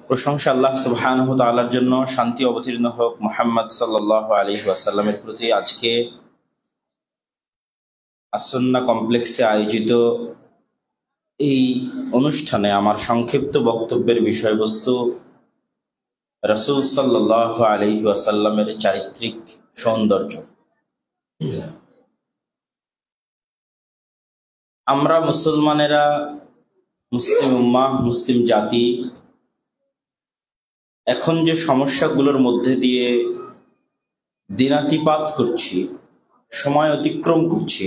প্রশংসা আল্লাহ সুবহানাহু ওয়া তাআলার জন্য, শান্তি অবতীর্ণ হোক মুহাম্মদ সাল্লাল্লাহু আলাইহি ওয়াসাল্লামের প্রতি। আজকে আসন্না কমপ্লেক্সে আয়োজিত এই অনুষ্ঠানে আমার সংক্ষিপ্ত বক্তব্যের বিষয়বস্তু রাসূল সাল্লাল্লাহু আলাইহি ওয়াসাল্লামের চারিত্রিক সৌন্দর্য। আমরা মুসলমানেরা, মুসলিম উম্মাহ, মুসলিম জাতি এখন যে সমস্যাগুলোর মধ্যে দিয়ে দিনাতিপাত করছি, সময় অতিক্রম করছি,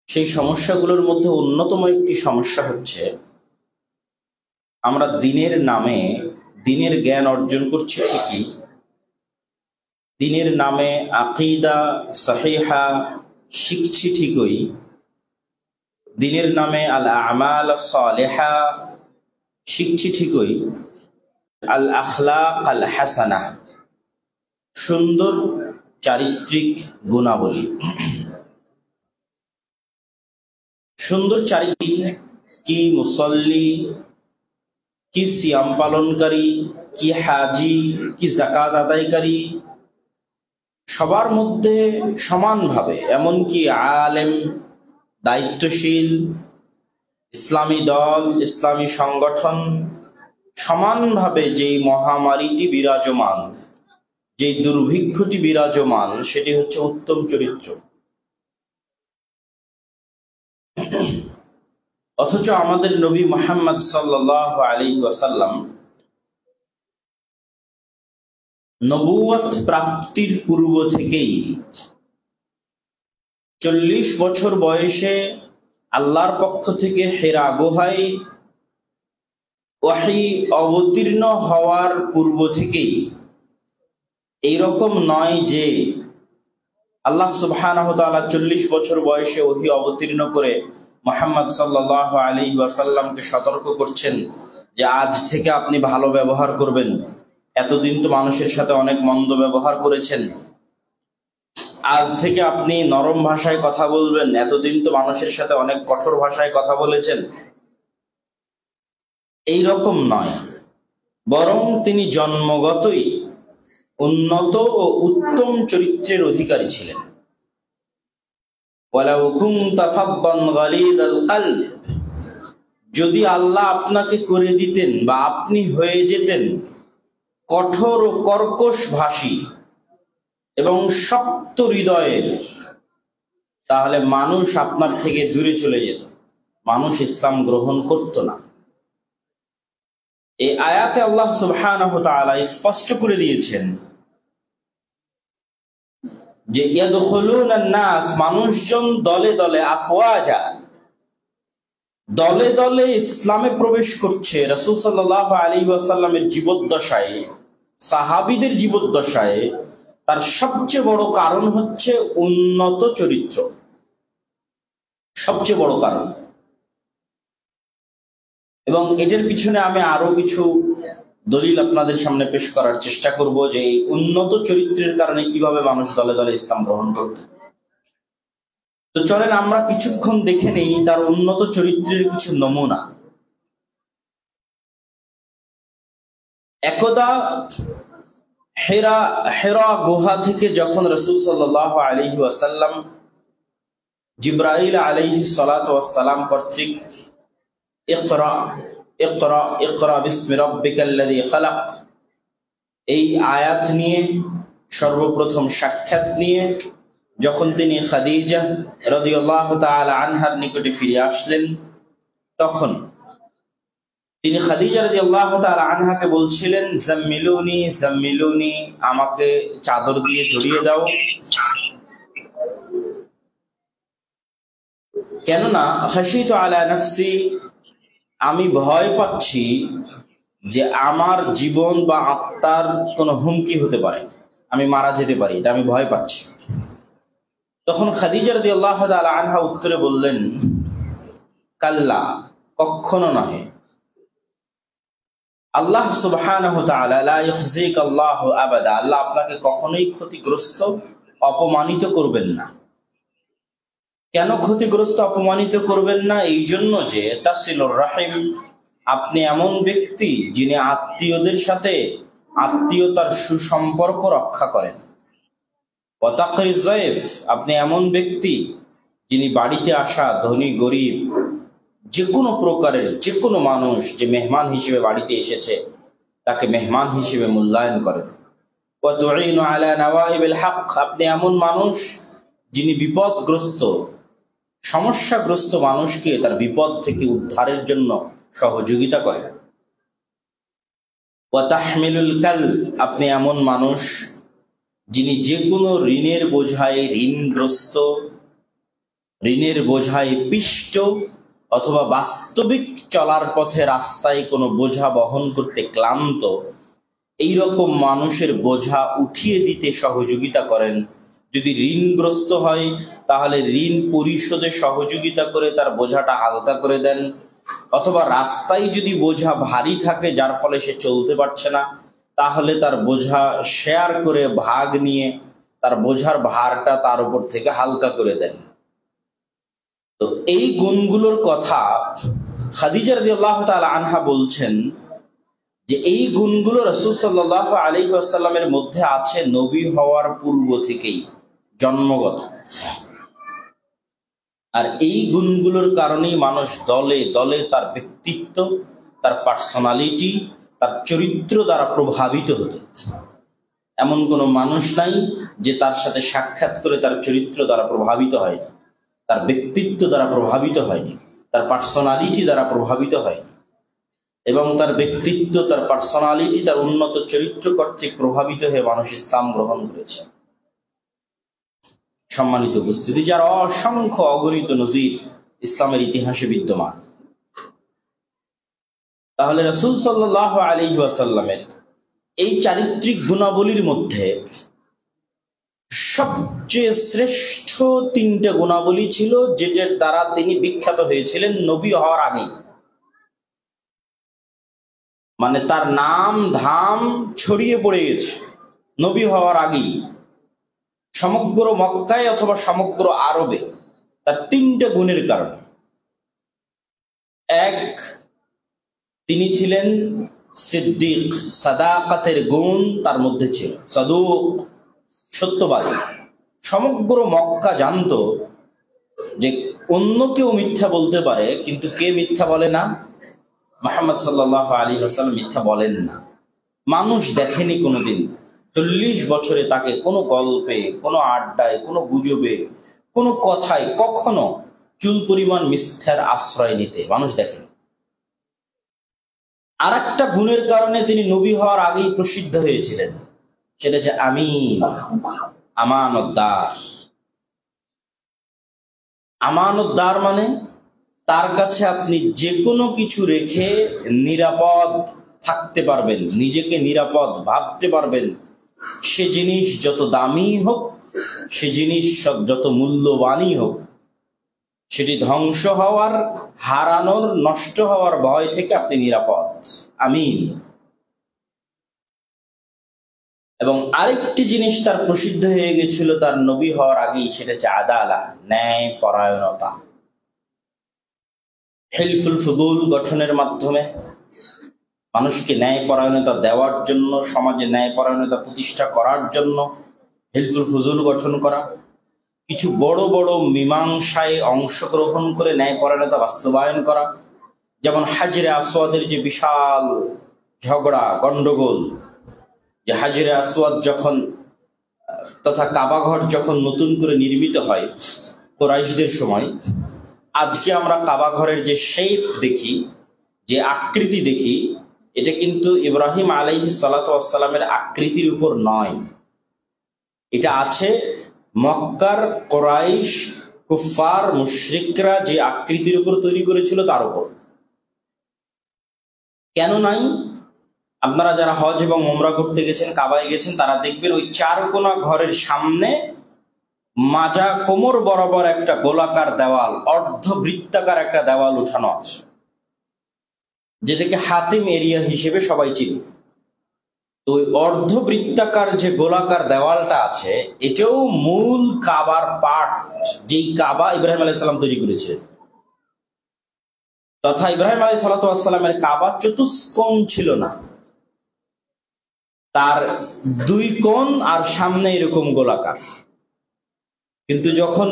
সেই সমস্যাগুলোর মধ্যে অন্যতম একটি সমস্যা হচ্ছে আমরা দিনের নামে দিনের জ্ঞান অর্জন করছি ঠিকই, দিনের নামে আকিদা সাহিহা শিখছি ঠিকই, দিনের নামে আল আমাল সালেহা শিখছি ঠিকই, আল আখলাক আল হাসানা সুন্দর চারিত্রিক গুণাবলী, সুন্দর চারিত্রিক কি মুসল্লি, কি সিয়াম পালনকারী, কি হাজি, কি যাকাত আদায়কারী, সবার মধ্যে সমানভাবে, এমনকি আলেম, দায়িত্বশীল, ইসলামী দল, ইসলামী সংগঠন, সমানভাবে যেই মহামারীটি বিরাজমান, যেই দুর্ভিক্ষটি বিরাজমান, সেটি হচ্ছে উত্তম চরিত্র। অথচ আমাদের নবী মুহাম্মদ সাল্লাল্লাহু আলাইহি ওয়াসাল্লাম নবুয়ত প্রাপ্তির পূর্ব থেকেই 40 বছর বয়সে আল্লাহর পক্ষ থেকে হিরা গুহায় ওহী অবতীর্ণ হওয়ার পূর্ব থেকেই, এইরকম নয় যে আল্লাহ সুবহানাহু ওয়া তাআলা 40 বছর বয়সে ওহী অবতীর্ণ করে মুহাম্মদ সাল্লাল্লাহু আলাইহি ওয়াসাল্লামকে সতর্ক করছেন যে আজ থেকে আপনি ভালো ব্যবহার করবেন, এতদিন তো মানুষের সাথে অনেক মন্দ ব্যবহার করেছেন, আজ থেকে আপনি নরম ভাষায় কথা বলবেন, এতদিন তো মানুষের সাথে অনেক কঠোর ভাষায় কথা বলেছেন। এই রকম নয়, বরং তিনি জন্মগতই উন্নত ও উত্তম চরিত্রের অধিকারী ছিলেন। ওয়ালাউ কুনতা ফাদ্দান গালিযাল কলব, যদি আল্লাহ আপনাকে করে দিতেন বা আপনি হয়ে যেতেন কঠোর ও কর্কশ ভাষী এবং শক্ত হৃদয়ের, তাহলে মানুষ আপনার থেকে দূরে চলে যেত, মানুষ ইসলাম গ্রহণ করত না। এই আয়াতে আল্লাহ সুবহানাহু ওয়া তাআলা স্পষ্ট করে দিয়েছেন যে ইয়াদখুলুনান নাস, মানুষজন দলে দলে, আফওয়াজা, দলে দলে ইসলামে প্রবেশ করছে। রাসূল সাল্লাল্লাহু আলাইহি ওয়াসাল্লামের জীবদ্দশায়, সাহাবীদের জীবদ্দশায় তার সবচেয়ে বড় কারণ হচ্ছে উন্নত চরিত্র, সবচেয়ে বড় কারণ। এবং এটার পিছনে আমি আরো কিছু দলিল আপনাদের সামনে পেশ করার চেষ্টা করব যে এই উন্নত চরিত্রের কারণে কিভাবে মানুষ দলে দলে ইসলাম গ্রহণ করত। তো চলেন আমরা কিছুক্ষণ দেখে নেই তার উন্নত চরিত্রের কিছু নমুনা। একদা হিরা গুহা থেকে যখন রাসূল সাল্লাল্লাহু আলাইহি ওয়াসাল্লাম জিবরাইল আলাইহিস সালাতু ওয়াস সালাম কর্তৃক ইকরা ইকরা ইকরা বিসমি রাব্বিকাল্লাযী খালাক এই আয়াত নিয়ে সর্বপ্রথম সাক্ষাৎ নিয়ে যখন তিনি খাদিজা রাদিয়াল্লাহু তাআলা আনহার নিকটে ফিরে আসলেন, তখন তিনি খাদিজা রাদিয়াল্লাহু তাআলা আনহাকে বলছিলেন, জাম্মিলুনি জাম্মিলুনি, আমাকে চাদর দিয়ে জড়িয়ে দাও, কেননা খাশিতু আলা নাফসি, আমি ভয় পাচ্ছি যে আমার জীবন বা আত্মার কোনো হুমকি হতে পারে, আমি মারা যেতে পারি, এটা আমি ভয় পাচ্ছি। তখন খাদিজা রাদিয়াল্লাহু তাআলা আনহা উত্তরে বললেন, কাল্লা, কখনো নয়, আল্লাহ সুবহানাহু ওয়া তাআলা লা ইখজিকাল্লাহু আবাদা, আল্লাহ আপনাকে কখনোই ক্ষতিগ্রস্ত, অপমানিত করবেন না। কেন ক্ষতিগ্রস্ত অপমানিত করবেন না? এই জন্য যে তাসিলুর রাহিম, আপনি এমন ব্যক্তি যিনি আত্মীয়দের সাথে আত্মীয়তার সুসম্পর্ক রক্ষা করেন। ওয়া তাকরিজ যায়ফ, আপনি এমন ব্যক্তি যিনি বাড়িতে আসা ধনী গরিব যে কোনো প্রকারের যে কোনো মানুষ যে মেহমান হিসেবে বাড়িতে এসেছে তাকে মেহমান হিসেবে মূল্যায়ন করেন। ওয়া তুঈনু আলা নাওয়াইবিল হক, আপনি এমন মানুষ যিনি বিপদগ্রস্ত সমস্যাগ্রস্ত মানুষকে তার বিপদ থেকে উদ্ধারের জন্য সহযোগিতা করেন। ওয়া তাহমিলুল কাল, আপনি এমন মানুষ যিনি যে কোনো ঋণের বোঝায় ঋণগ্রস্ত, ঋণের বোঝায় পিষ্ট, অথবা বাস্তবিক চলার পথে রাস্তায় কোনো বোঝা বহন করতে ক্লান্ত, এইরকম মানুষের বোঝা উঠিয়ে দিতে সহযোগিতা করেন। যদি ঋণগ্রস্ত হয় তাহলে ঋণ পরিশোধে সহযোগিতা করে তার বোঝাটা হালকা করে দেন, অথবা রাস্তায় যদি বোঝা ভারী থাকে যার ফলে সে চলতে পারছে না, তাহলে তার বোঝা শেয়ার করে ভাগ নিয়ে তার বোঝার ভারটা তার উপর থেকে হালকা করে দেন। তো এই গুণগুলোর কথা খাদিজা রাদিয়াল্লাহু তাআলা আনহা বলছেন যে এই গুণগুলো রাসূল সাল্লাল্লাহু আলাইহি ওয়াসাল্লামের মধ্যে আছে নবী হওয়ার পূর্ব থেকেই, জন্মগত। আর এই গুণগুলোর কারণেই মানুষ দলে দলে তার ব্যক্তিত্ব, তার পার্সোনালিটি, তার চরিত্র দ্বারা প্রভাবিত হতো। এমন কোনো মানুষ নাই যে তার সাথে সাক্ষাৎ করে তার চরিত্র দ্বারা প্রভাবিত হয়নি, তার ব্যক্তিত্ব দ্বারা প্রভাবিত হয়নি, তার পার্সোনালিটি দ্বারা প্রভাবিত হয়নি। এবং তার ব্যক্তিত্ব, তার পার্সোনালিটি, তার উন্নত চরিত্র কর্তৃক প্রভাবিত হয়ে মানুষ ইসলাম গ্রহণ করেছে। সম্মানিত উপস্থিতি, যার অসংখ্য অগণিত নজির ইসলামের ইতিহাসে বিদ্যমান। তাহলে রাসূল সাল্লাল্লাহু আলাইহি ওয়াসাল্লামের এই চারিত্রিক গুণাবলীর মধ্যে সবচেয়ে শ্রেষ্ঠ তিনটে গুণাবলী ছিল যেটার দ্বারা তিনি বিখ্যাত হয়েছিলেন নবী হওয়ার আগেই। মানে তার নাম ধাম ছড়িয়ে পড়ে গেছে নবী হওয়ার আগেই, সমগ্র মক্কায় অথবা সমগ্র আরবে, তার তিনটে গুণের কারণে। এক, তিনি ছিলেন সিদ্দিক, সাদাকাতের গুণ তার মধ্যে ছিল, সাদুক, সত্যবাদী। সমগ্র মক্কা জানতো যে অন্য কেউ মিথ্যা বলতে পারে, কিন্তু কে মিথ্যা বলে না? মুহাম্মদ সাল্লাল্লাহু আলাইহি ওয়াসাল্লাম মিথ্যা বলেন না। মানুষ দেখেনি কোনোদিন 40 বছরে তাকে কোনো গল্পে, কোনো আড্ডায়, কোনো গুজবে, কোনো কথায় কখনো চুল পরিমাণ মিথ্যার আশ্রয় নিতে মানুষ দেখেনি। আর একটা গুণের কারণে তিনি নবী হওয়ার আগেই প্রসিদ্ধ হয়েছিলেন, সেটা হচ্ছে আমিন, আমানতদার। আমানতদার মানে তার কাছে আপনি যে কোনো কিছু রেখে নিরাপদ থাকতে পারবেন, নিজেকে নিরাপদ ভাবতে পারবেন। সে জিনিস যত দামি হোক, সে জিনিস যত মূল্যবানই হোক, সেটি ধ্বংস হওয়ার, হারানোর, নষ্ট হওয়ার ভয় থেকে আপনি নিরাপদ। আমিন। এবং আরেকটি জিনিস তার প্রসিদ্ধ হয়ে গেছিল তার নবী হওয়ার আগেই, সেটা হচ্ছে আদালা, ন্যায় পরায়ণতা। হিলফুল ফুদুল গঠনের মাধ্যমে মানুষকে ন্যায় পরায়ণতা দেওয়ার জন্য, সমাজে ন্যায় পরায়ণতা প্রতিষ্ঠা করার জন্য হিলফুল ফুজুল গঠন করা, কিছু বড় বড় মীমাংসায় অংশগ্রহণ করে ন্যায় পরায়ণতা বাস্তবায়ন করা। যেমন হাজরে আসওয়াদের যে বিশাল ঝগড়া, গন্ডগোল, যে হাজরে আসওয়াদ যখন তথা কাবাঘর যখন নতুন করে নির্মিত হয় কুরাইশদের সময়, আজকে আমরা কাবাঘরের যে শেপ দেখি, যে আকৃতি দেখি, এটা কিন্তু ইব্রাহিম আলাইহিস সালাতু ওয়াস সালামের আকৃতির উপর নয়। এটা আছে মক্কার কুরাইশ, কুফফার, মুশরিকরা যে আকৃতির উপর তৈরি করেছিল তার উপর। কেন নাই? আপনারা যারা হজ এবং উমরা করতে গেছেন, কাবায় গেছেন, তারা দেখবেন ওই চারকোনা ঘরের সামনে মাজা কোমর বরাবর একটা গোলাকার দেওয়াল, অর্ধবৃত্তাকার একটা দেওয়াল উঠানো আছে, যেটাকে হাতিম এরিয়া হিসেবে সবাই চিনি। তো ওই অর্ধবৃত্তাকার যে গোলাকার দেওয়ালটা আছে, এটাও মূল কাবার পার্ট, যেই কাবা ইব্রাহিম আলাইহিস সালাম তৈরি করেছে। তথা ইব্রাহিম আলাইহিস সালামের কাবা চতুষ্কোণ ছিল না, তার 2 কোণ আর সামনে এরকম গোলাকার। কিন্তু যখন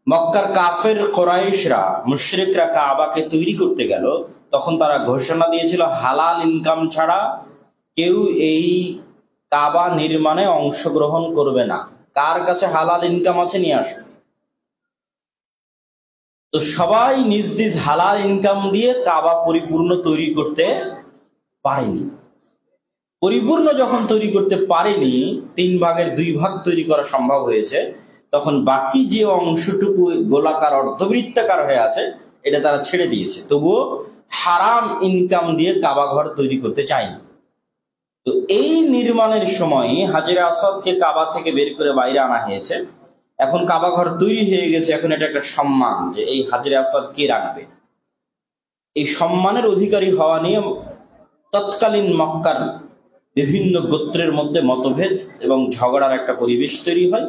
মক্কার কাফের কুরাইশরা, মুশরিকরা কাবাকে তৈরি করতে গেল, তখন তারা ঘোষণা দিয়েছিল হালাল ইনকাম ছাড়া কেউ এই কাবা নির্মাণে অংশগ্রহণ করবে না। কার কাছে হালাল ইনকাম আছে নিয়ে আসো। তো সবাই নিজ নিজ হালাল ইনকাম দিয়ে কাবা পরিপূর্ণ তৈরি করতে পারেনি। পরিপূর্ণ যখন তৈরি করতে পারেনি, 3 ভাগের 2 ভাগ তৈরি করা সম্ভব হয়েছে, তখন বাকি যে অংশটুকু গোলাকার অর্ধবৃত্তাকার হয়ে আছে, এটা তারা ছেড়ে দিয়েছে। তবুও হারাম ইনকাম দিয়ে কাবা ঘর তৈরি করতে চায়নি। তো এই নির্মাণের সময় হাজরে আসওয়াদকে কাবা থেকে বের করে বাইরে আনা হয়েছে। এখন কাবা ঘর তৈরি হয়ে গেছে, এখন এটা একটা সম্মান যে এই হাজরে আসওয়াদ কে রাখবে। এই সম্মানের অধিকারী হওয়া নিয়ে তৎকালীন মক্কার বিভিন্ন গোত্রের মধ্যে মতভেদ এবং ঝগড়ার একটা পরিবেশ তৈরি হয়।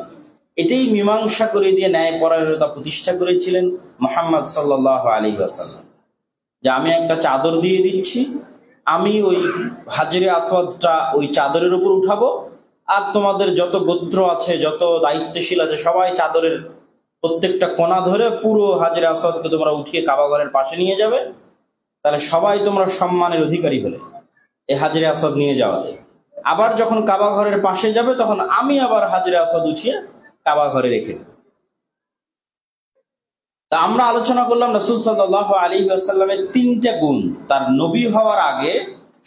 এটাই মীমাংসা করে দিয়ে ন্যায়পরায়ণতা প্রতিষ্ঠা করেছিলেন মুহাম্মদ সাল্লাল্লাহু আলাইহি ওয়াসাল্লাম, যে আমি একটা চাদর দিয়ে দিচ্ছি, আমি ওই হাজরে আসওয়াদটা ওই চাদরের উপর উঠাবো, আর তোমাদের যত গোত্র আছে, যত দায়িত্বশীল আছে, সবাই চাদরের প্রত্যেকটা কোণা ধরে পুরো হাজরে আসওয়াদকে তোমরা উঠিয়ে কাবা ঘরের পাশে নিয়ে যাবে। তাহলে সবাই তোমরা সম্মানের অধিকারী হলে এই হাজরে আসওয়াদ নিয়ে যাওয়াতে। আবার যখন কাবা ঘরের পাশে যাবে, তখন আমি আবার হাজরে আসওয়াদ উঠিয়ে কাবা ঘরে রেখে দেব। তা আমরা আলোচনা করলাম রাসূল সাল্লাল্লাহু আলাইহি ওয়াসাল্লামের 3টা গুণ তার নবী হওয়ার আগে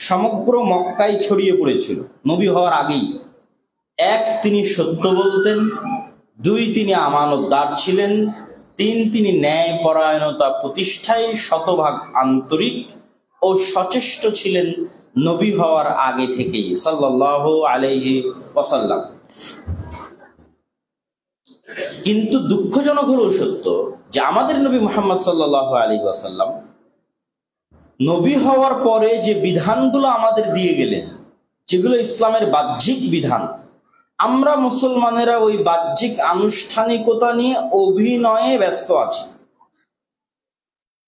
সমগ্র মক্কায় ছড়িয়ে পড়েছিল। নবী হওয়ার আগেই: 1, তিনি সত্য বলতেন; 2, তিনি আমানতদার ছিলেন; 3, তিনি ন্যায়পরায়ণতা প্রতিষ্ঠায় শতভাগ আন্তরিক ও সচেষ্ট ছিলেন নবী হওয়ার আগে থেকেই সাল্লাল্লাহু আলাইহি ওয়াসাল্লাম। কিন্তু দুঃখজনক হলেও সত্য যে আমাদের নবী মুহাম্মদ সাল্লাল্লাহু আলাইহি ওয়াসাল্লাম নবী হওয়ার পরে যে বিধানগুলো আমাদের দিয়ে গেলেন, যেগুলো ইসলামের বাহ্যিক বিধান, আমরা মুসলমানেরা ওই বাহ্যিক আনুষ্ঠানিকতা নিয়ে অভিনয়ে ব্যস্ত আছি।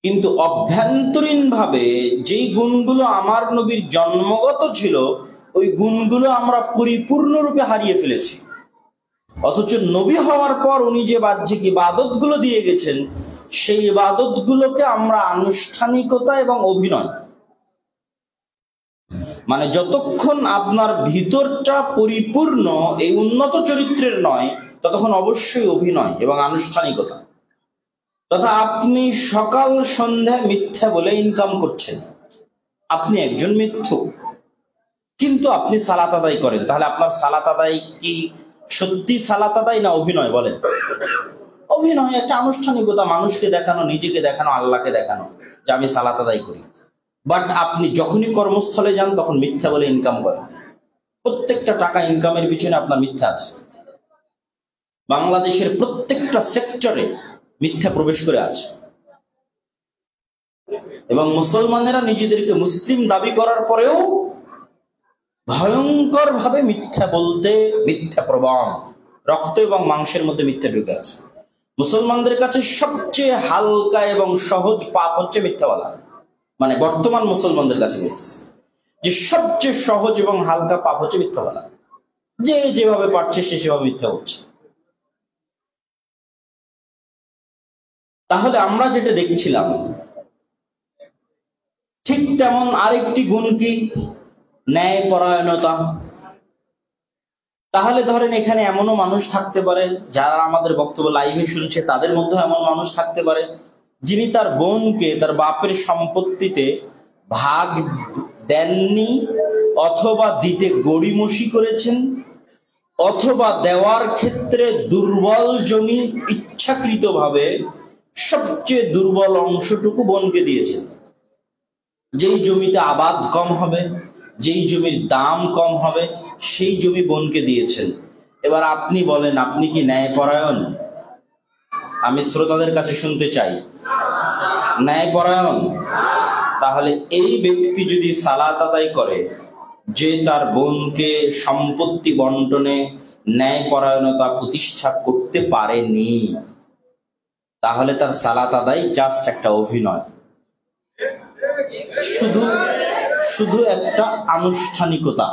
কিন্তু অভ্যন্তরীণ ভাবে যেই গুণগুলো আমার নবীর জন্মগত ছিল, ওই গুণগুলো আমরা পরিপূর্ণরূপে হারিয়ে ফেলেছি। অথচ নবী হওয়ার পর উনি যে বাহ্যিক ইবাদতগুলো দিয়ে গেছেন, সেই ইবাদতগুলোকে আমরা আনুষ্ঠানিকতা এবং অভিনয়, মানে যতক্ষণ আপনার ভিতরটা পরিপূর্ণ এই উন্নত চরিত্রের নয়, ততক্ষণ অবশ্যই অভিনয় এবং আনুষ্ঠানিকতা। তথা আপনি সকাল সন্ধ্যা মিথ্যা বলে ইনকাম করছেন, আপনি একজন মিথ্যুক, কিন্তু আপনি সালাত আদায় করেন। তাহলে আপনার সালাত আদায় কি সত্যি সালাত আদায় না অভিনয়? বলেন। অভিনয়, একটা আনুষ্ঠানিকতা, মানুষকে দেখানো, নিজেকে দেখানো, আল্লাহকে দেখানো যে আমি সালাত আদায় করি। বাট আপনি যখনই কর্মস্থলে যান, তখন মিথ্যা বলে ইনকাম করেন। প্রত্যেকটা টাকা ইনকামের পিছনে আপনার মিথ্যা আছে। বাংলাদেশের প্রত্যেকটা সেক্টরে মিথ্যা প্রবেশ করে আছে, এবং মুসলমানেরা নিজেদেরকে মুসলিম দাবি করার পরেও ভয়ঙ্কর ভাবে মিথ্যা বলতে, মিথ্যা প্রবণ, রক্ত এবং মাংসের মধ্যে মিথ্যা ঢুকে আছে। মুসলমানদের কাছে সবচেয়ে হালকা এবং সহজ পাপ হচ্ছে মিথ্যা বলা। মানে বর্তমান মুসলমানদের কাছে বলতেছে যে সবচেয়ে সহজ এবং হালকা পাপ হচ্ছে মিথ্যা বলা। যে যেভাবে পারছে সে সেভাবে মিথ্যা বলছে। তাহলে আমরা যেটা দেখছিলাম, ঠিক তেমন আরেকটি গুণ কি? ন্যায়পরায়ণতা। তাহলে ধরেন এখানে এমনও মানুষ থাকতে পারে, যারা আমাদের বক্তব্য লাইভে শুনছে, তাদের মধ্যে এমন মানুষ থাকতে পারে যিনি তার বোনকে তার বাপের সম্পত্তিতে ভাগ দেননি, অথবা দিতে গড়িমসি করেছেন, অথবা দেওয়ার ক্ষেত্রে দুর্বল জমি ইচ্ছাকৃতভাবে সবচেয়ে দুর্বল অংশটুকু বোনকে দিয়েছেন। যেই জমিতে আবাদ কম হবে, যেই জমির দাম কম হবে, সেই জমি বোনকে দিয়েছেন। এবার আপনি বলেন, আপনি কি ন্যায়পরায়ণ? আমি শ্রোতাদের কাছে শুনতে চাই, ন্যায়পরায়ণ? তাহলে এই ব্যক্তি যদি সালাত আদায় করে, যে তার বোনকে সম্পত্তি বন্টনে ন্যায়পরায়ণতা প্রতিষ্ঠা করতে পারেনি, তাহলে তার সালাত আদায় জাস্ট একটা অভিনয়, শুধু শুধু একটা আনুষ্ঠানিকতা,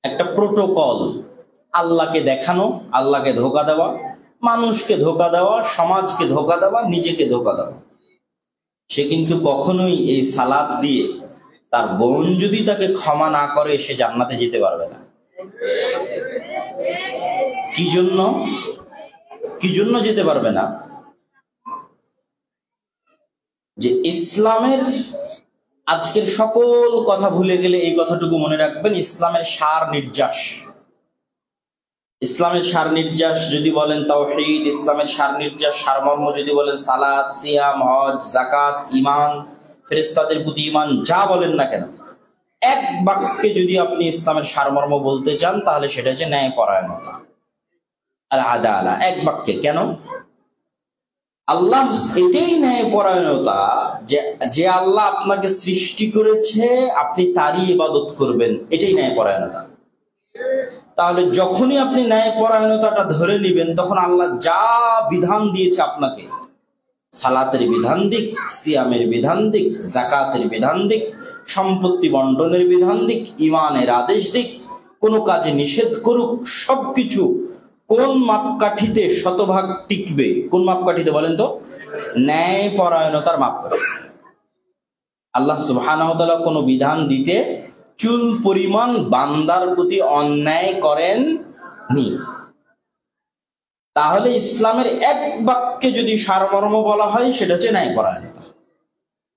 একটা প্রোটোকল, আল্লাহকে দেখানো, আল্লাহকে ধোঁকা দেওয়া, মানুষকে ধোঁকা দেওয়া, সমাজকে ধোঁকা দেওয়া, নিজেকে ধোঁকা দেওয়া। সে কিন্তু কখনোই এই সালাত দিয়ে তার বোন যদি তাকে ক্ষমা না করে সে জান্নাতে যেতে পারবে না। কি জন্য যেতে পারবে না? যে ইসলামের আজকের সকল কথা ভুলে গেলে এই কথাটুকু মনে রাখবেন, ইসলামের সার নির্যাস। ইসলামের সার নির্যাস যদি বলেন তাওহীদ, ইসলামের সার নির্যাস সারমর্ম যদি বলেন সালাত, সিয়াম, হজ, যাকাত, ঈমান, ফেরেশতাদের প্রতি ঈমান, যা বলেন না কেন, এক বাক্যে যদি আপনি ইসলামের সারমর্ম বলতে চান তাহলে সেটা হচ্ছে ন্যায়পরায়ণতা, আল আদালা। এক বাক্যে। কেন? আল্লাহ এটাই ন্যায়পরায়ণতা যে আল্লাহ আপনাকে সৃষ্টি করেছে, আপনি তারই ইবাদত করবেন, এটাই ন্যায়পরায়ণতা। তাহলে যখনই আপনি ন্যায়পরায়ণতাটা ধরে নেবেন, তখন আল্লাহ যা বিধান দিয়েছে আপনাকে, সালাতের বিধান দিক, সিয়ামের বিধান দিক, যাকাতের বিধান দিক, সম্পত্তি বন্টনের বিধান দিক, ঈমানের আদেশ দিক, কোনো কাজে নিষেধ করুক, সবকিছু কোন মাপকাঠিতে শতভাগ টিকবে? কোন মাপকাঠিতে বলেন তো? ন্যায়পরায়ণতার মাপকাঠি। আল্লাহ সুবহানাহু ওয়া তাআলা কোনো বিধান দিতে চুল পরিমাণ বান্দার প্রতি অন্যায় করেননি। তাহলে ইসলামের এক বাক্যে যদি সারমর্ম বলা হয় সেটা হচ্ছে ন্যায়পরায়ণতা।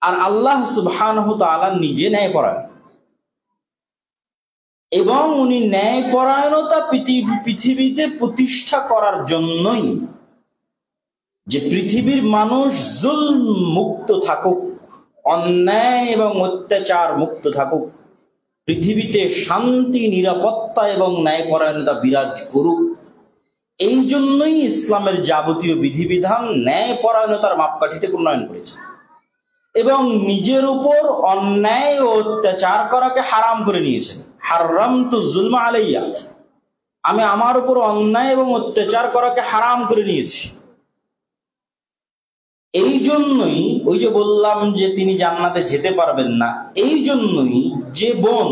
আর আল্লাহ সুবহানাহু ওয়া তাআলা নিজে ন্যায়পরায়ণ, এবং উনি ন্যায়পরায়ণতা পৃথিবীতে প্রতিষ্ঠা করার জন্যই যে পৃথিবীর মানুষ জুলম মুক্ত থাকুক, অন্যায় এবং অত্যাচার মুক্ত থাকুক, পৃথিবীতে শান্তি, নিরাপত্তা এবং ন্যায়পরায়ণতা বিরাজ করুক, এই জন্যই ইসলামের যাবতীয় বিধিবিধান ন্যায়পরায়ণতার মাপকাঠিতে প্রণয়ন করেছে এবং নিজের উপর অন্যায় ও অত্যাচার করাকে হারাম করে নিয়েছেন। হারামতু যুলমা আলাইয়া, আমি আমার উপর অন্যায় এবং অত্যাচার করাকে হারাম করে নিয়েছি। এই জন্যই ওই যে বললাম যে তিনি জান্নাতে যেতে পারবেন না, এই জন্যই যে বোন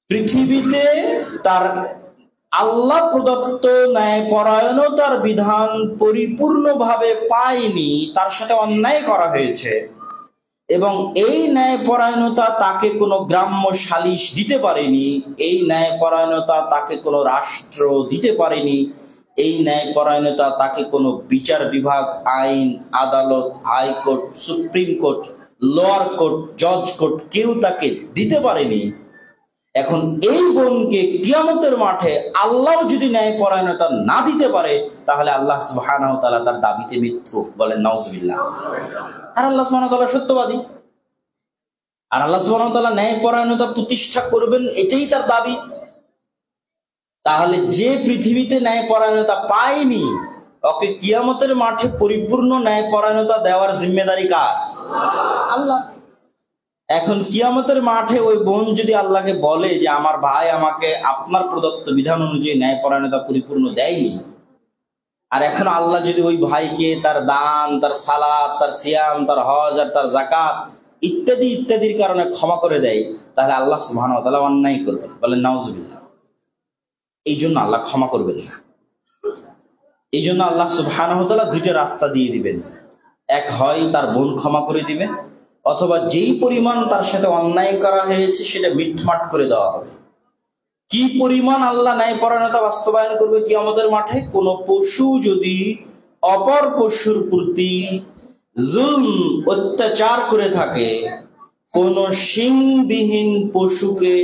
পৃথিবীতে তার আল্লাহ প্রদত্ত ন্যায়পরায়ণতার বিধান পরিপূর্ণভাবে পায়নি, তার সাথে অন্যায় করা হয়েছে, এবং এই ন্যায়পরায়ণতা তাকে কোনো গ্রাম্য সালিশ দিতে পারেনি, এই ন্যায়পরায়ণতা তাকে কোনো রাষ্ট্র দিতে পারেনি, এই ন্যায়পরায়ণতা তাকে কোনো বিচার বিভাগ, আইন, আদালত, high court, supreme court, lower court, জজ কোর্ট কেউ তাকে দিতে পারেনি। এখন এই বোনকে কিয়ামতের মাঠে আল্লাহ যদি ন্যায়পরায়ণতা না দিতে পারে, তাহলে আল্লাহ সুবহানাহু ওয়া তাআলা তার দাবিতে মিথ্যু, বলেন নাউজুবিল্লাহ। আর আল্লাহ সুবহানাহু ওয়া তাআলা সত্যবাদী, আর আল্লাহ সুবহানাহু ওয়া তাআলা ন্যায়পরায়ণতা প্রতিষ্ঠা করবেন, এটাই তার দাবি। তাহলে যে পৃথিবীতে ন্যায়পরায়ণতা পায়নি, ওকে কিয়ামতের মাঠে পরিপূর্ণ ন্যায়পরায়ণতা দেওয়ার জিম্মেদারি কার? আল্লাহ। এখন কিয়ামতের মাঠে ওই বোন যদি আল্লাহকে বলে যে আমার ভাই আমাকে আপনার প্রদত্ত বিধান অনুযায়ী ন্যায়পরায়ণতা পরিপূর্ণ দেয়নি, আর এখন আল্লাহ যদি ওই ভাইকে তার দান, তার সালাত, তার সিয়াম, তার হজ আর তার যাকাত ইত্যাদি ইত্যাদির কারণে ক্ষমা করে দেয়, তাহলে আল্লাহ সুবহানাহু ওয়া তাআলা অন্যায় করবেন, বলেন নাউজুবিল্লাহ। এই জন্য আল্লাহ ক্ষমা করবেন না। এই জন্য আল্লাহ সুবহানাহু ওয়া তাআলা দুইটা রাস্তা দিয়ে দিবেন। এক হয় তার বোন ক্ষমা করে দিবে, অথবা যেই পরিমাণ তার সাথে অন্যায় করা হয়েছে সেটা মিটমাট করে দেওয়া হবে। কি পরিমাণ আল্লাহ ন্যায়পরায়ণতা বাস্তবায়ন করবে কিয়ামতের মাঠে? কোন পশু যদি অপর পশুর প্রতি জুলম, অত্যাচার করে থাকে, কোন শিংবিহীন পশুকে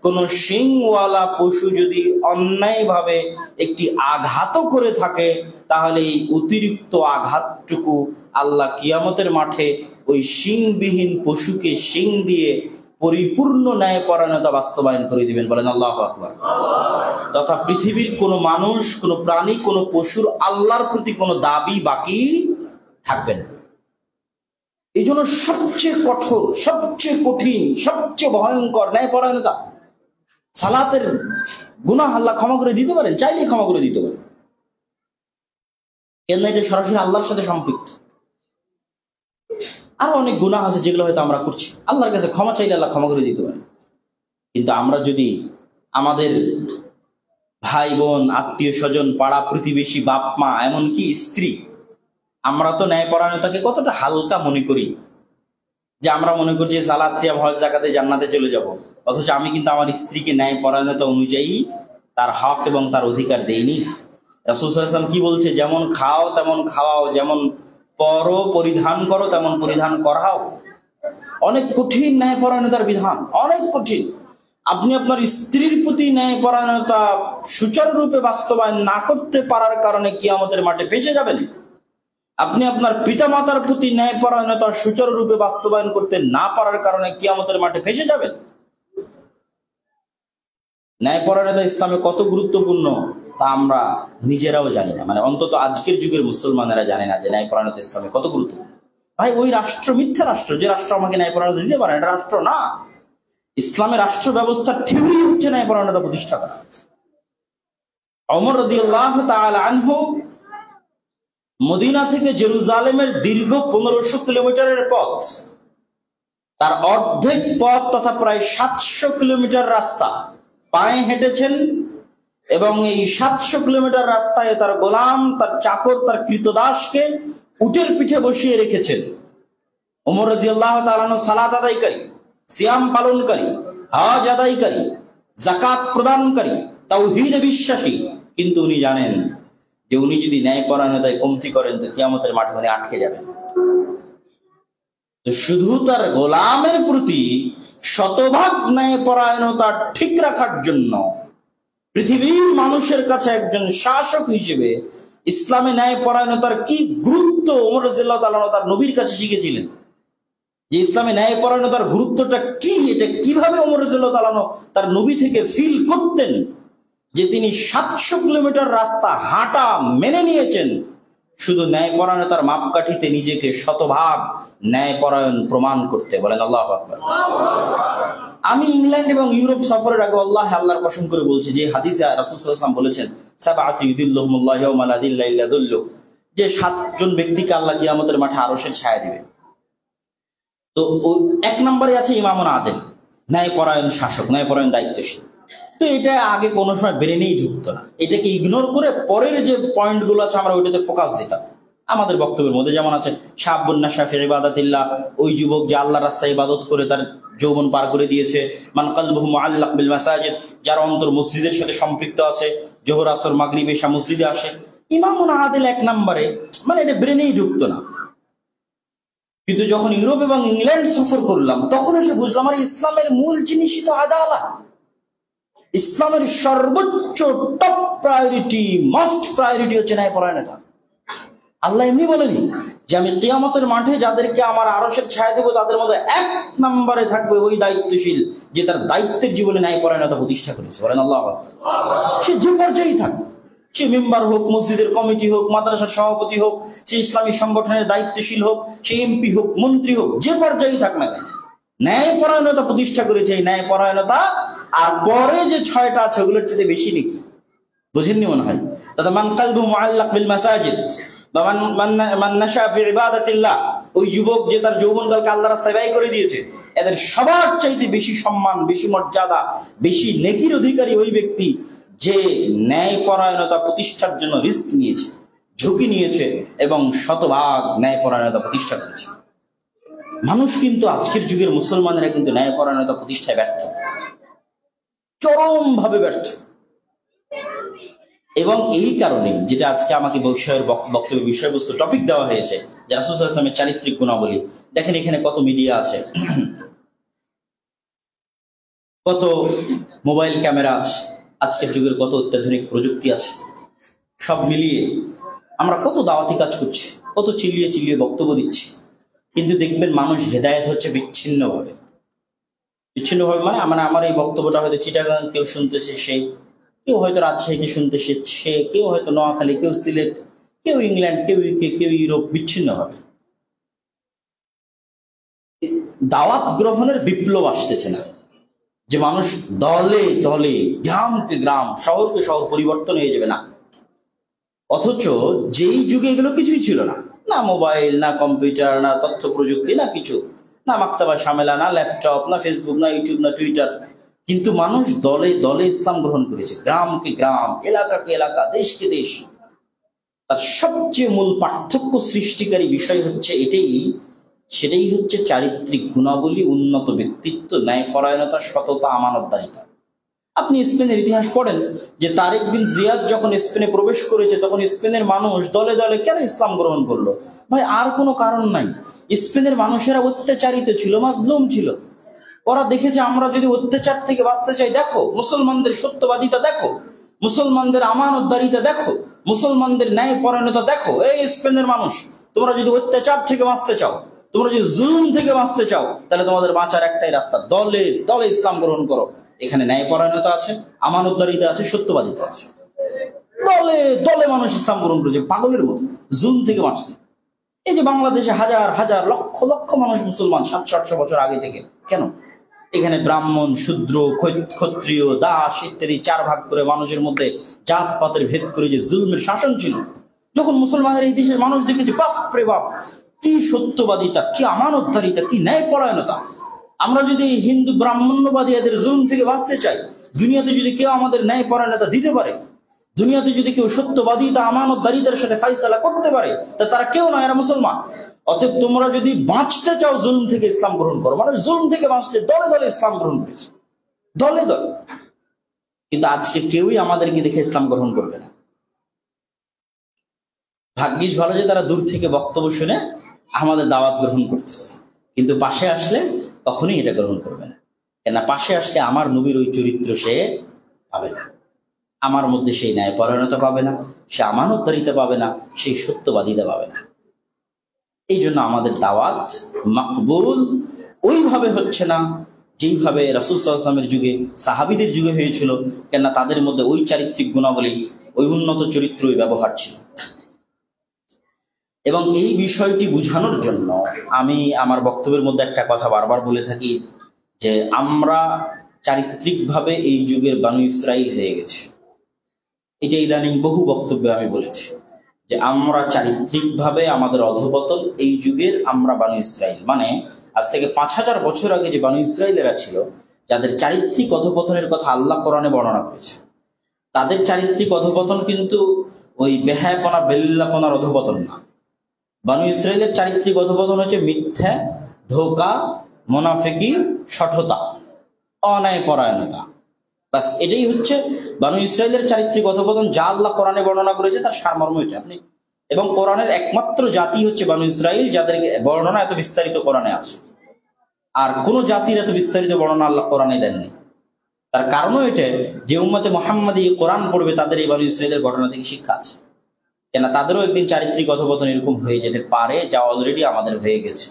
কোন শিংওয়ালা পশু যদি অন্যায়ভাবে একটি আঘাত করে থাকে, তাহলে এই অতিরিক্ত আঘাতটুকু আল্লাহ কিয়ামতের মাঠে ওই শিংবিহীন পশুকে শিং দিয়ে পরিপূর্ণ ন্যায়পরায়ণতা বাস্তবায়ন করে দিবেন, বলেন আল্লাহু আকবার। তথা পৃথিবীর কোনো মানুষ, কোনো প্রাণী, কোনো পশুর আল্লাহর প্রতি কোনো দাবি বাকি থাকবে না। এই জন্য সবচেয়ে কঠোর, সবচেয়ে কঠিন, সবচেয়ে ভয়ঙ্কর ন্যায়পরায়ণতা। সালাতের গুনাহ আল্লাহ ক্ষমা করে দিতে পারেন, চাইলেই ক্ষমা করে দিতে পারেন, কেন এটা সরাসরি আল্লাহর সাথে সম্পৃক্ত। আরো অনেক গুনাহ আছে যেগুলো হয়তো আমরা করছি, আল্লাহর কাছে ক্ষমা চাইলে আল্লাহ ক্ষমা করে দিতে পারেন। কিন্তু আমরা যদি আমাদের ভাই বোন, আত্মীয় স্বজন, পাড়া প্রতিবেশী, বাপ মা, এমনকি স্ত্রী, আমরা তো ন্যায়পরায়ণতাকে কতটা হালকা মনে করি, যে আমরা মনে করছি সালাত সিয়াম হজ যাকাতে জান্নাতে চলে যাব, অথচ আমি কিন্তু আমার স্ত্রীকে ন্যায়পরায়ণতা অনুযায়ী তার হক এবং তার অধিকার দেইনি। রাসূল সাল্লাল্লাহু আলাইহি ওয়াসাল্লাম কি বলছে, যেমন খাও তেমন খাওয়াও, যেমন পরো পরিধান করো তেমন পরিধান করাও। অনেক কঠিন ন্যায়পরায়ণতার বিধান, অনেক কঠিন। আপনি আপনার স্ত্রীর প্রতি ন্যায়পরায়ণতা সুচারুরূপে বাস্তবায়ন না করতে পারার কারণে কিয়ামতের মাঠে ফেঁসে যাবেন। আপনি আপনার পিতামাতার প্রতি ন্যায়পরায়ণতা সুচারুরূপে বাস্তবায়ন করতে না পারার কারণে কিয়ামতের মাঠে ফেঁসে যাবেন। ন্যায়পরায়ণতা ইসলামে কত গুরুত্বপূর্ণ তা আমরা নিজেরাও জানি না, মানে অন্তত আজকের যুগের মুসলমানেরা জানে না যে ন্যায়পরায়ণতা ইসলামে কত গুরুত্বপূর্ণ। ভাই, ওই রাষ্ট্র মিথ্যা রাষ্ট্র, যে রাষ্ট্র আমাকে ন্যায়পরায়ণতা দিতে পারে, এটা রাষ্ট্র না। ইসলামের রাষ্ট্র ব্যবস্থার থিওরি হচ্ছে ন্যায়পরায়ণতা প্রতিষ্ঠা করা। ওমর রাদিয়াল্লাহু তাআলা আনহু মদিনা থেকে জেরুজালেমের দীর্ঘ 1500 কিলোমিটারের পথ, তার অর্ধেক পথ তথা প্রায় 700 কিলোমিটার রাস্তা পায়ে হেঁটেছেন, এবং এই 700 কিলোমিটার রাস্তায় তার গোলাম, তার চাকর, তার কৃতদাসকে উটের পিঠে বসিয়ে রেখেছেন। ওমর রাদিয়াল্লাহু তাআলা আনহু সালাত আদায়কারী, সিয়াম পালনকারী, হজ আদায়কারী, যাকাত প্রদানকারী, তাওহীদে বিশ্বাসী, কিন্তু উনি জানেন যে উনি যদি ন্যায়পরায়ণতায় কমতি করেন তো কিয়ামতের মাঠে উনি আটকে যাবেন। তো শুধু তার গোলামের প্রতি শতভাগ ন্যায়পরায়ণতা ঠিক রাখার জন্য পৃথিবীর মানুষের কাছে একজন শাসক হিসেবে ইসলামে ন্যায়পরায়ণতার কি গুরুত্ব ওমর রাদিয়াল্লাহু তাআলা তার নবীর কাছে শিখেছিলেন, যে ইসলামে ন্যায়পরায়ণতার গুরুত্বটা কি, এটা কিভাবে ওমর রাদিয়াল্লাহু তাআলা তার নবী থেকে ফিল করতেন, যে তিনি 700 কিলোমিটার রাস্তা হাঁটা মেনে নিয়েছেন শুধু ন্যায়পরায়ণতার মাপকাঠিতে নিজেকে শতভাগ ন্যায়পরায়ণ প্রমাণ করতে। বলেন আল্লাহু আকবার। আমি ইংল্যান্ড এবং ইউরোপ সফরের আগে আল্লাহর কসম করে বলছি, যে হাদিসে রাসূল সাল্লাল্লাহু আলাইহি ওয়াসাল্লাম বলেছেন, সাবআতু ইউযিল্লুহুমুল্লাহু ইয়াওমা লা যিল্লা ইল্লা যিল্লুহু, যে 7জন ব্যক্তিকে আল্লাহ কিয়ামতের মাঠে আরশের ছায়া দিবে। তো এক নম্বরে আছে ইমামুন আদিল, ন্যায়পরায়ণ শাসক, ন্যায়পরায়ণ দায়িত্বশীল। তো এটা আগে কোনো সময় ব্রেনেই ঢুকতো না, এটাকে ইগনোর করে পরের যে পয়েন্টগুলো আছে আমরা ওইটাতে ফোকাস দিতাম। আমাদের বক্তব্যের মধ্যে যেমন আছে শাবুন নাশা ফি ইবাদাতিল্লাহ, ওই যুবক যে আল্লাহর রাস্তায় ইবাদত করে তার যৌবন পার করে দিয়েছে। মান কলবুহু মুআল্লাক বিল মাসাজিদ, যার অন্তর মসজিদের সাথে সম্পৃক্ত আছে, জোহর আসর মাগরিব এশা মসজিদে আসে। ইমামুন আদিল এক নম্বরে, মানে এটা ব্রেনেই ঢুকতো না। কিন্তু যখন ইউরোপ এবং ইংল্যান্ড সফর করলাম তখন এসে বুঝলাম আর ইসলামের মূল জিনিসই তো আদালত। ইসলামের সর্বোচ্চ টপ প্রায়োরিটি, মোস্ট প্রায়োরিটি হচ্ছে ন্যায়পরায়ণতা। আল্লাহ এমনি বলেনি যে আমি কিয়ামতের মাঠে যাদেরকে আমার আরশের ছায়া দেব তাদের মধ্যে এক নম্বরে থাকবে ওই দায়িত্বশীল যে তার দায়িত্বের জীবনে ন্যায়পরায়ণতা প্রতিষ্ঠা করেছে। বলেন আল্লাহু আকবার। সে যে পর্যায়েই থাক, সে মেম্বার হোক, মসজিদের কমিটি হোক, মাদ্রাসার সভাপতি হোক, সে ইসলামী সংগঠনের দায়িত্বশীল হোক, সে এমপি হোক, মন্ত্রী হোক, যে পর্যায়েই থাক না কেন, ন্যায়পরায়ণতা প্রতিষ্ঠা করেছে। এই ন্যায়পরায়ণতা আর পরে যে 6টা আছে ওগুলোর চেয়ে বেশি নাকি? বুঝেননি মনে হয়। তাতে মান কলবুহু মুআল্লাক বিল মাসাজিদ বা মান নাশা ফি ইবাদাতিল্লাহ, ওই যুবক যে তার যৌবনকালকে আল্লাহর রাস্তায় ব্যয় করে দিয়েছে, এদের সবার চাইতে বেশি সম্মান, বেশি মর্যাদা, বেশি নেকির অধিকারী ওই ব্যক্তি যে ন্যায়পরায়ণতা প্রতিষ্ঠার জন্য রিস্ক নিয়েছে, ঝুঁকি নিয়েছে এবং শতভাগ ন্যায়পরায়ণতা প্রতিষ্ঠা করেছে। মানুষ কিন্তু আজকের যুগের মুসলমানেরা কিন্তু ন্যায়পরায়ণতা প্রতিষ্ঠায় ব্যর্থ, চরমভাবে ব্যর্থ। এবং এই কারণে যেটা আজকে আমাকে বক্তব্যের বিষয়বস্তু টপিক দেওয়া হয়েছে যে রাসূল সাল্লাল্লাহু আলাইহি ওয়াসাল্লামের চারিত্রিক গুণাবলী। দেখেন এখানে কত মিডিয়া আছে, কত মোবাইল ক্যামেরা আছে, আজকের যুগের কত অত্যাধুনিক প্রযুক্তি আছে। সব মিলিয়ে আমরা কত দাওয়াতি কাজ করছি, কত চিল্লিয়ে চিল্লিয়ে বক্তব্য দিচ্ছি, কিন্তু দেখবেন মানুষ হেদায়েত হচ্ছে বিচ্ছিন্নভাবে। মানে আমার এই বক্তব্যটা হয়তো চিটাগাং কেউ শুনতেছে, সে কেউ হয়তো রাজশাহীতে শুনতেছে, সে কেউ হয়তো নোয়াখালী, কেউ সিলেট, কেউ ইংল্যান্ড, কেউ ইউকে, কেউ ইউরোপ, বিচ্ছিন্নভাবে। দাওয়াত গ্রহণের বিপ্লব আসতেছে না, যে মানুষ দলে দলে গ্রামকে গ্রাম শহরকে শহর পরিবর্তন হয়ে যাবে না। অথচ যেই যুগে এগুলো কিছুই ছিল না, না মোবাইল, না কম্পিউটার, না তথ্য প্রযুক্তি, না কিছু, না মাক্তাবা সামেলা, না ল্যাপটপ, না ফেসবুক, না ইউটিউব, না টুইটার, কিন্তু মানুষ দলে দলে ইসলাম গ্রহণ করেছে, গ্রামকে গ্রাম, এলাকাকে এলাকা, দেশকে দেশ। তার সবচেয়ে মূল পার্থক্য সৃষ্টিকারী বিষয় হচ্ছে সেটাই হচ্ছে চারিত্রিক গুণাবলী, উন্নত ব্যক্তিত্ব, ন্যায়পরায়ণতা, সততা, আমানতদারিতা। আপনি স্পেনের ইতিহাস পড়েন যে তারেক বিন জিয়াদ যখন স্পেনে প্রবেশ করেছে তখন স্পেনের মানুষ দলে দলে কেন ইসলাম গ্রহণ করলো? ভাই, আর কোনো কারণ নাই। স্পেনের মানুষেরা অত্যাচারিত ছিল, মাজলুম ছিল। ওরা দেখেছে আমরা যদি অত্যাচার থেকে বাঁচতে চাই, দেখো মুসলমানদের সত্যবাদিতা, দেখো মুসলমানদের আমানতদারিতা, দেখো মুসলমানদের ন্যায়পরায়ণতা, দেখো এই স্পেনের মানুষ, তোমরা যদি অত্যাচার থেকে বাঁচতে চাও, তোমরা যদি জুলুম থেকে বাঁচতে চাও, তাহলে তোমাদের বাঁচার একটাই রাস্তা, দলে দলে ইসলাম গ্রহণ করো। এখানে ন্যায়পরায়ণতা আছে, আমানতদারিতা আছে, সত্যবাদিতা আছে। দলে দলে মানুষ ইসলাম গ্রহণ করেছে পাগলের মতো, জুলুম থেকে বাঁচতে। এই যে বাংলাদেশে হাজার হাজার লক্ষ লক্ষ মানুষ মুসলমান 700-800 বছর আগে থেকে, কেন? এখানে ব্রাহ্মণ, শূদ্র, ক্ষত্রিয়, দাস ইত্যাদি 4 ভাগ করে মানুষের মধ্যে জাতপাতের ভেদ করে যে জুলুমের শাসন ছিল, যখন মুসলমানের এই দেশের মানুষ দেখেছে, বাপ রে বাপ, কি সত্যবাদিতা, কি আমানতদারিতা, কি ন্যায়পরায়ণতা। আমরা যদি হিন্দু ব্রাহ্মণ্যবাদী এদের জুলুম থেকে বাঁচতে চাই, দুনিয়াতে যদি কেউ আমাদের ন্যায়পরায়ণতা দিতে পারে, দুনিয়াতে যদি কেউ সত্যবাদিতা, আমানতদারিতার সাথে ফাইসালা করতে পারে, তা তারা কেউ নয়, এরা মুসলমান। অতএব তোমরা যদি বাঁচতে চাও জুলুম থেকে, ইসলাম গ্রহণ করো। মানে জুলুম থেকে বাঁচতে দলে দলে ইসলাম গ্রহণ করেছে, দলে দলে। কিন্তু আজকে কেউই আমাদেরকে দেখে ইসলাম গ্রহণ করবে না। ভাগ্যিস ভালো যে তারা দূর থেকে বক্তব্য শুনে আমাদের দাওয়াত গ্রহণ করতেছে, কিন্তু পাশে আসলে কখনোই এটা গ্রহণ করবে না। কেন? পাশে আসলে আমার নবীর ওই চরিত্র সে পাবে না, আমার মধ্যে সেই ন্যায়পরায়ণতা পাবে না, সে আমানতদারিতা পাবে না, সেই সত্যবাদিতা পাবে না। এই জন্য আমাদের দাওয়াত মাকবুল ওইভাবে হচ্ছে না যেইভাবে রাসূল সাল্লাল্লাহু আলাইহি ওয়াসাল্লামের যুগে, সাহাবীদের যুগে হয়েছিল। কেননা তাদের মধ্যে ওই চারিত্রিক গুণাবলী, ওই উন্নত চরিত্র, ওই ব্যবহার ছিল। এবং এই বিষয়টি বোঝানোর জন্য আমি আমার বক্তব্যের মধ্যে একটা কথা বারবার বলে থাকি, যে আমরা চারিত্রিকভাবে এই যুগের বানু ইসরাইল হয়ে গেছে। এটা ইদানিং বহু বক্তব্যে আমি বলেছি যে আমরা চারিত্রিকভাবে আমাদের অধঃপতন, এই যুগের আমরা বানু ইসরাইল। মানে আজ থেকে 5000 বছর আগে যে বানু ইসরাইলেরা ছিল, যাদের চারিত্রিক অধঃপতনের কথা আল্লাহ কোরআনে বর্ণনা করেছে, তাদের চারিত্রিক অধঃপতন কিন্তু ওই বেহায়াপনা, বেল্লাপনার অধঃপতন না। বানু ইসরাইলের চারিত্রিক অধঃপতন হচ্ছে মিথ্যা, ধোঁকা, মুনাফিকি, শঠতা, অন্যায়পরায়ণতা। বাস এটাই হচ্ছে বানু ইসরাইলের চারিত্রিক অধঃপতন, যা আল্লাহ কোরআনে বর্ণনা করেছে তার সারমর্ম এটা। আপনি এবং কোরআনের একমাত্র জাতি হচ্ছে বানু ইসরাইল, যাদের বর্ণনা এত বিস্তারিত কোরআনে আছে। আর কোন জাতির এত বিস্তারিত বর্ণনা আল্লাহ কোরআনে দেননি। তার কারণও এটা যে উম্মতে মুহাম্মাদি কোরআন পড়বে, তাদের এই বানু ইসরাইলের ঘটনা থেকে শিক্ষা আছে। কেন? তাদেরও একদিন চারিত্রিক অধঃপতন এরকম হয়ে যেতে পারে, যা অলরেডি আমাদের হয়ে গেছে।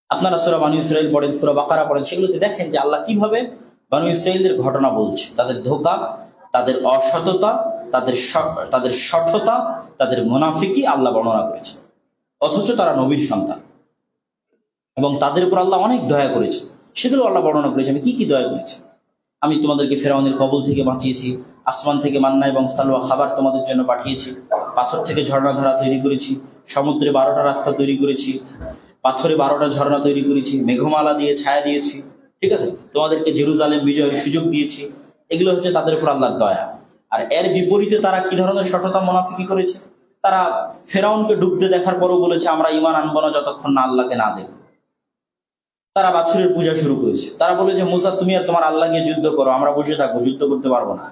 আপনারা সূরা বানু ইসরাইল পড়েন, সূরা বাকারা পড়েন, সেগুলোতে দেখেন যে আল্লাহ কিভাবে বানু ইসরাইলদের ঘটনা বলছে। তাদের ধোঁকা, তাদের অসততা, তাদের শঠতা, তাদের মুনাফিকি আল্লাহ বর্ণনা করেছে। অথচ তারা নবীর সন্তান এবং তাদের উপর আল্লাহ অনেক দয়া করেছে, সেগুলো আল্লাহ বর্ণনা করেছে। আমি কি কি দয়া করেছি? আমি তোমাদেরকে ফেরাউনের কবল থেকে বাঁচিয়েছি, আসমান থেকে মান্না এবং সালওয়া খাবার তোমাদের জন্য পাঠিয়েছি, পাথর থেকে ঝর্ণাধারা তৈরি করেছি, সমুদ্রে 12টা রাস্তা তৈরি করেছি, পাথরে 12টা ঝর্ণা তৈরি করেছি, মেঘমালা দিয়ে ছায়া দিয়েছি, ঠিক আছে, তোমাদেরকে জেরুজালেম বিজয়ের সুযোগ দিয়েছি। এগুলো হচ্ছে তাদের উপর আল্লাহর দয়া। আর এর বিপরীতে তারা কি ধরনের শঠতা, মুনাফিকি করেছে? তারা ফেরাউনকে ডুবতে দেখার পরও বলেছে আমরা ঈমান আনবো না যতক্ষণ না আল্লাহকে না দেখব। তারা বাছুরের পূজা শুরু করেছে। তারা বলেছে মুসা তুমি আর তোমার আল্লাহ গিয়ে যুদ্ধ করো, আমরা বসে থাকবো, যুদ্ধ করতে পারবো না।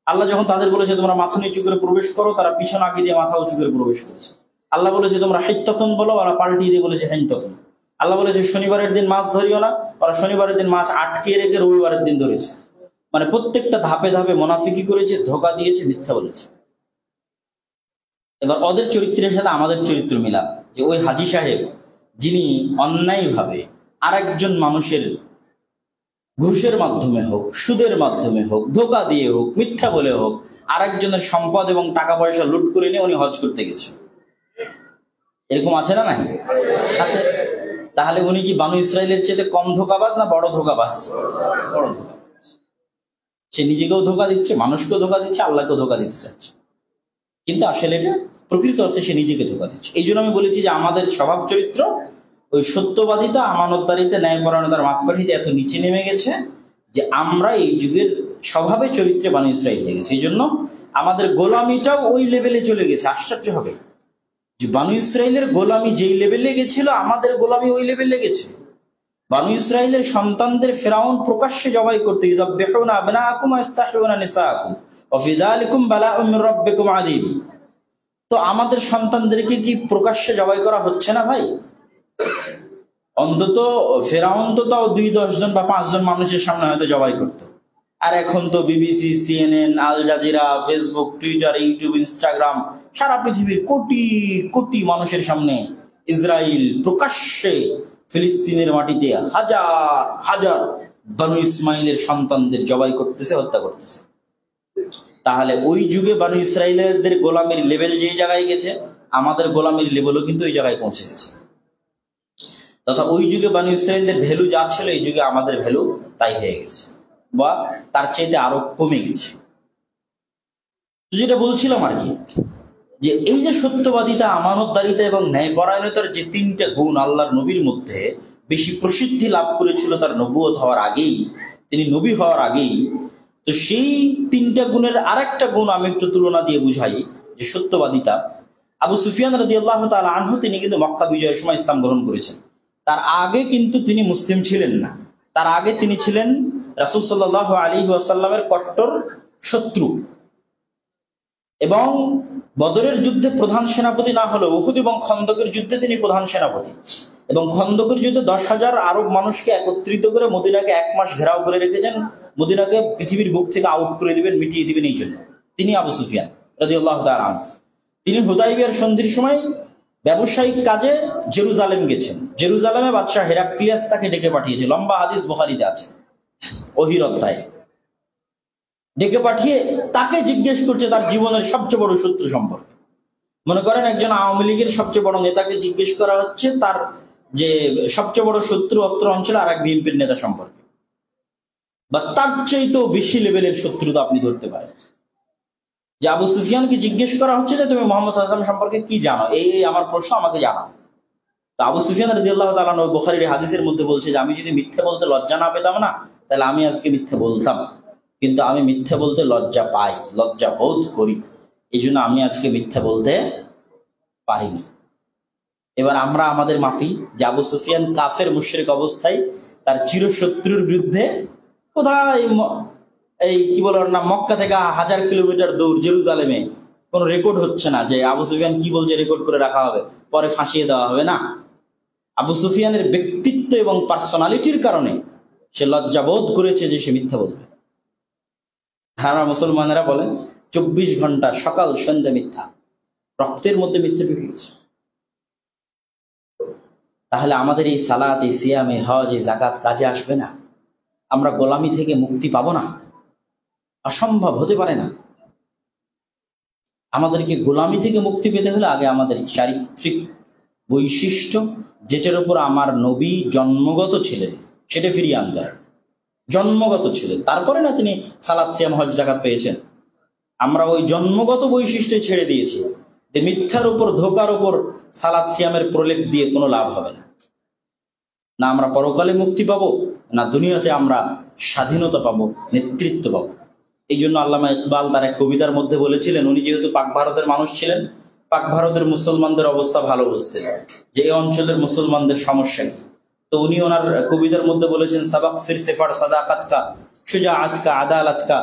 আল্লাহ যখন তাদের বলেছে তোমরা মাথা নিচু করে প্রবেশ করো, তারা পিছন আগে দিয়ে মাথা উঁচু করে প্রবেশ করেছে। আল্লাহ বলেছে তোমরা হিত্ততন বলো, ওরা পাল্টিয়ে দিয়ে বলেছে হিন্ততন। আল্লাহ বলেছে শনিবারের দিন মাছ ধরিও না, ওরা শনিবারের দিন মাছ আটকে রেখে রবিবারের দিন ধরেছে। মানে প্রত্যেকটা ধাপে ধাপে মুনাফিকি করেছে, ধোঁকা দিয়েছে, মিথ্যা বলেছে। এবার ওদের চরিত্রের সাথে আমাদের চরিত্র মিলাপ, যে ওই হাজী সাহেব যিনি অন্যায়ভাবে আরেকজন মানুষের ঘুষের মাধ্যমে হোক, সুদের মাধ্যমে হোক, ধোঁকা দিয়ে হোক, মিথ্যা বলে হোক, আরেকজনের সম্পদ এবং টাকা পয়সা লুট করে নিয়ে উনি হজ করতে গেছে। এরকম আছে না নাই? আছে। তাহলে উনি কি বানু ইসরায়েলের চেয়ে কম ধোঁকাবাজ না বড় ধোঁকাবাজ? বড় ধোঁকাবাজ। সে নিজেকেও ধোঁকা দিচ্ছে, মানুষকেও ধোঁকা দিচ্ছে, আল্লাহকেও ধোঁকা দিতে চাচ্ছে, কিন্তু আসলে এটা প্রকৃত অর্থে সে নিজেকে ধোঁকা দিচ্ছে। এই জন্য আমি বলেছি যে আমাদের স্বভাব চরিত্র ওই সত্যবাদিতা, আমানতদারিতে, ন্যায়পরায়ণতার মাপকাঠিতে এত নিচে নেমে গেছে যে আমরা এই যুগের স্বভাবে চরিত্রে বানু ইসরায়েল হয়ে গেছে। এই জন্য আমাদের গোলামিটাও ওই লেভেলে চলে গেছে। আশ্চর্য হবে যে বানু ইসরায়েলের গোলামি যেই লেভেলে গেছিল, আমাদের গোলামি ওই লেভেলে গেছে। বানু ইসরায়েলের সন্তানদের ফিরআউন প্রকাশ্যে জবাই করতে, ইযাববিহুনা আবনাআকুম ওয়া ইস্তাহইউনা নিসাআকুম ওয়া ফি যালিকুম বালাউম মির রাব্বিকুম আযীম। তো আমাদের সন্তানদেরকে কি প্রকাশ্যে জবাই করা হচ্ছে না ভাই? অন্তত ফিরআউন তো তাও 2-10 জন বা 5 জন মানুষের সামনে হয়তো জবাই করত, আর এখন তো BBC, CNN, Al Jazeera, Facebook, Twitter, YouTube, Instagram, সারা পৃথিবীর কোটি কোটি মানুষের সামনে ইসরায়েল প্রকাশ্যে ফিলিস্তিনের মাটিতে হাজার হাজার বানু ইসমাইলের সন্তানদের জবাই করতেছে, হত্যা করতেছে। তাহলে ওই যুগে বানু ইসরায়েলদের গোলামির লেভেল যে জায়গায় গেছে, আমাদের গোলামির লেভেলও কিন্তু ওই জায়গায় পৌঁছে গেছে। তথা ওই যুগে বানু ইসরায়েলদের ভ্যালু যা ছিল, এই যুগে আমাদের ভ্যালু তাই হয়ে গেছে, বা তার চাইতে আরো কমে গেছে। যেটা বলছিলাম আর কি, যে এই যে সত্যবাদিতা, আমানতদারিতা এবং ন্যায়পরায়ণতার যে 3টা গুণ আল্লাহর নবীর মধ্যে বেশি প্রসিদ্ধি লাভ করেছিল তার নবুয়ত হওয়ার আগেই, তিনি নবী হওয়ার আগেই, তো সেই 3টা গুণের আরেকটা গুণ আমি একটু তুলনা দিয়ে বুঝাই, যে সত্যবাদিতা। আবু সুফিয়ান রাদিয়াল্লাহু তাআলা আনহু, তিনি কিন্তু মক্কা বিজয়ের সময় ইসলাম গ্রহণ করেছেন। তার আগে কিন্তু তিনি মুসলিম ছিলেন না। তার আগে তিনি ছিলেন রাসূল সাল্লাল্লাহু আলাইহি ওয়াসাল্লামের কট্টর শত্রু, এবং বদরের যুদ্ধে প্রধান সেনাপতি না হলেও উহুদ এবং খন্দকের যুদ্ধে তিনি প্রধান সেনাপতি। এবং খন্দকের যুদ্ধে 10,000 আরব মানুষকে একত্রিত করে মদিনাকে 1 মাস ঘেরাও করে রেখেছেন, মদিনাকে পৃথিবীর বুক থেকে আউট করে দিবেন, মিটিয়ে দিবেন। এই জন্য তিনি আবু সুফিয়ান রাদিয়াল্লাহু তাআলা আনহু, তিনি হুদাইবিয়ার সন্ধির সময় ব্যবসায়িক কাজে জেরুজালেম গেছেন। জেরুজালেমে বাদশাহ হেরাক্লিয়াস তাকে ডেকে পাঠিয়েছে, লম্বা হাদিস বুখারীতে আছে, ওহীর অধ্যায়। ডেকে পাঠিয়ে তাকে জিজ্ঞেস করছে তার জীবনের সবচেয়ে বড় শত্রু সম্পর্কে। মনে করেন একজন আওয়ামী লীগের সবচেয়ে বড় নেতাকে জিজ্ঞেস করা হচ্ছে তার যে সবচেয়ে বড় শত্রু অত্র অঞ্চলে আর এক বিএনপির নেতা সম্পর্কে, বা তার চাইতেও বেশি লেভেলের শত্রুতা আপনি ধরতে পারেন। যে আবু সুফিয়ানকে জিজ্ঞেস করা হচ্ছে যে তুমি মুহাম্মদ সাল্লাল্লাহু আলাইহি ওয়াসাল্লাম সম্পর্কে কি জানো, এই আমার প্রশ্ন, আমাকে জানাও। তো আবু সুফিয়ান রাদিয়াল্লাহু তাআলা আনহু বুখারীর হাদিসের মধ্যে বলছে যে আমি যদি মিথ্যা বলতে লজ্জা না পেতাম না, তাহলে আমি আজকে মিথ্যা বলতাম, কিন্তু আমি মিথ্যা বলতে লজ্জা পাই, লজ্জা বোধ করি, এই জন্য আমি আজকে মিথ্যা বলতে পারিনি। এবার আমরা আমাদের মাপি যে আবু সুফিয়ান কাফের মুশরিক অবস্থায় তার চিরশত্রুর বিরুদ্ধে কোথায়, এই কি বলে না, মক্কা থেকে 1000 কিলোমিটার দূর জেরুজালেমে কোনো রেকর্ড হচ্ছে না যে আবু সুফিয়ান কি বলছে রেকর্ড করে রাখা হবে, পরে ফাঁসিয়ে দেওয়া হবে না। আবু সুফিয়ানের ব্যক্তিত্ব এবং পার্সোনালিটির কারণে সে লজ্জাবোধ করেছে যে সে মিথ্যা বলবে। আমরা মুসলমানেরা বলেন 24 ঘন্টা সকাল সন্ধ্যা মিথ্যা, রক্তের মধ্যে মিথ্যা ঢুকে গেছে। তাহলে আমাদের এই সালাত, এই সিয়াম, এই হজ, এই যাকাত কাজে আসবে না? আমরা গোলামি থেকে মুক্তি পাবো না? অসম্ভব, হতে পারে না। আমাদেরকে গোলামি থেকে মুক্তি পেতে হলে আগে আমাদের চারিত্রিক বৈশিষ্ট্য, যেটার উপর আমার নবী জন্মগত ছিলেন, সেটা ফিরিয়ে আনতে হবে। জন্মগত ছিলেন, তারপরে না তিনি সালাত, সিয়াম, হজ, যাকাত পেয়েছেন। আমরা ওই জন্মগত বৈশিষ্ট্য ছেড়ে দিয়েছি, যে মিথ্যার উপর, ধোকার উপর সালাত সিয়ামের প্রলেপ দিয়ে কোনো লাভ হবে না। না আমরা পরকালে মুক্তি পাবো, না দুনিয়াতে আমরা স্বাধীনতা পাবো, নেতৃত্ব পাবো। এই জন্য আল্লামা ইকবাল তার এক কবিতার মধ্যে বলেছিলেন, উনি যেহেতু পাক ভারতের মানুষ ছিলেন, পাক ভারতের মুসলমানদের অবস্থা ভালো বুঝতেন যে এই অঞ্চলের মুসলমানদের সমস্যা কি। তো উনি ওনার কবিতার মধ্যে বলেছেন, সাবাক ফির সে পড় সাদাকাত কা, শুজাআত কা, আদালত কা,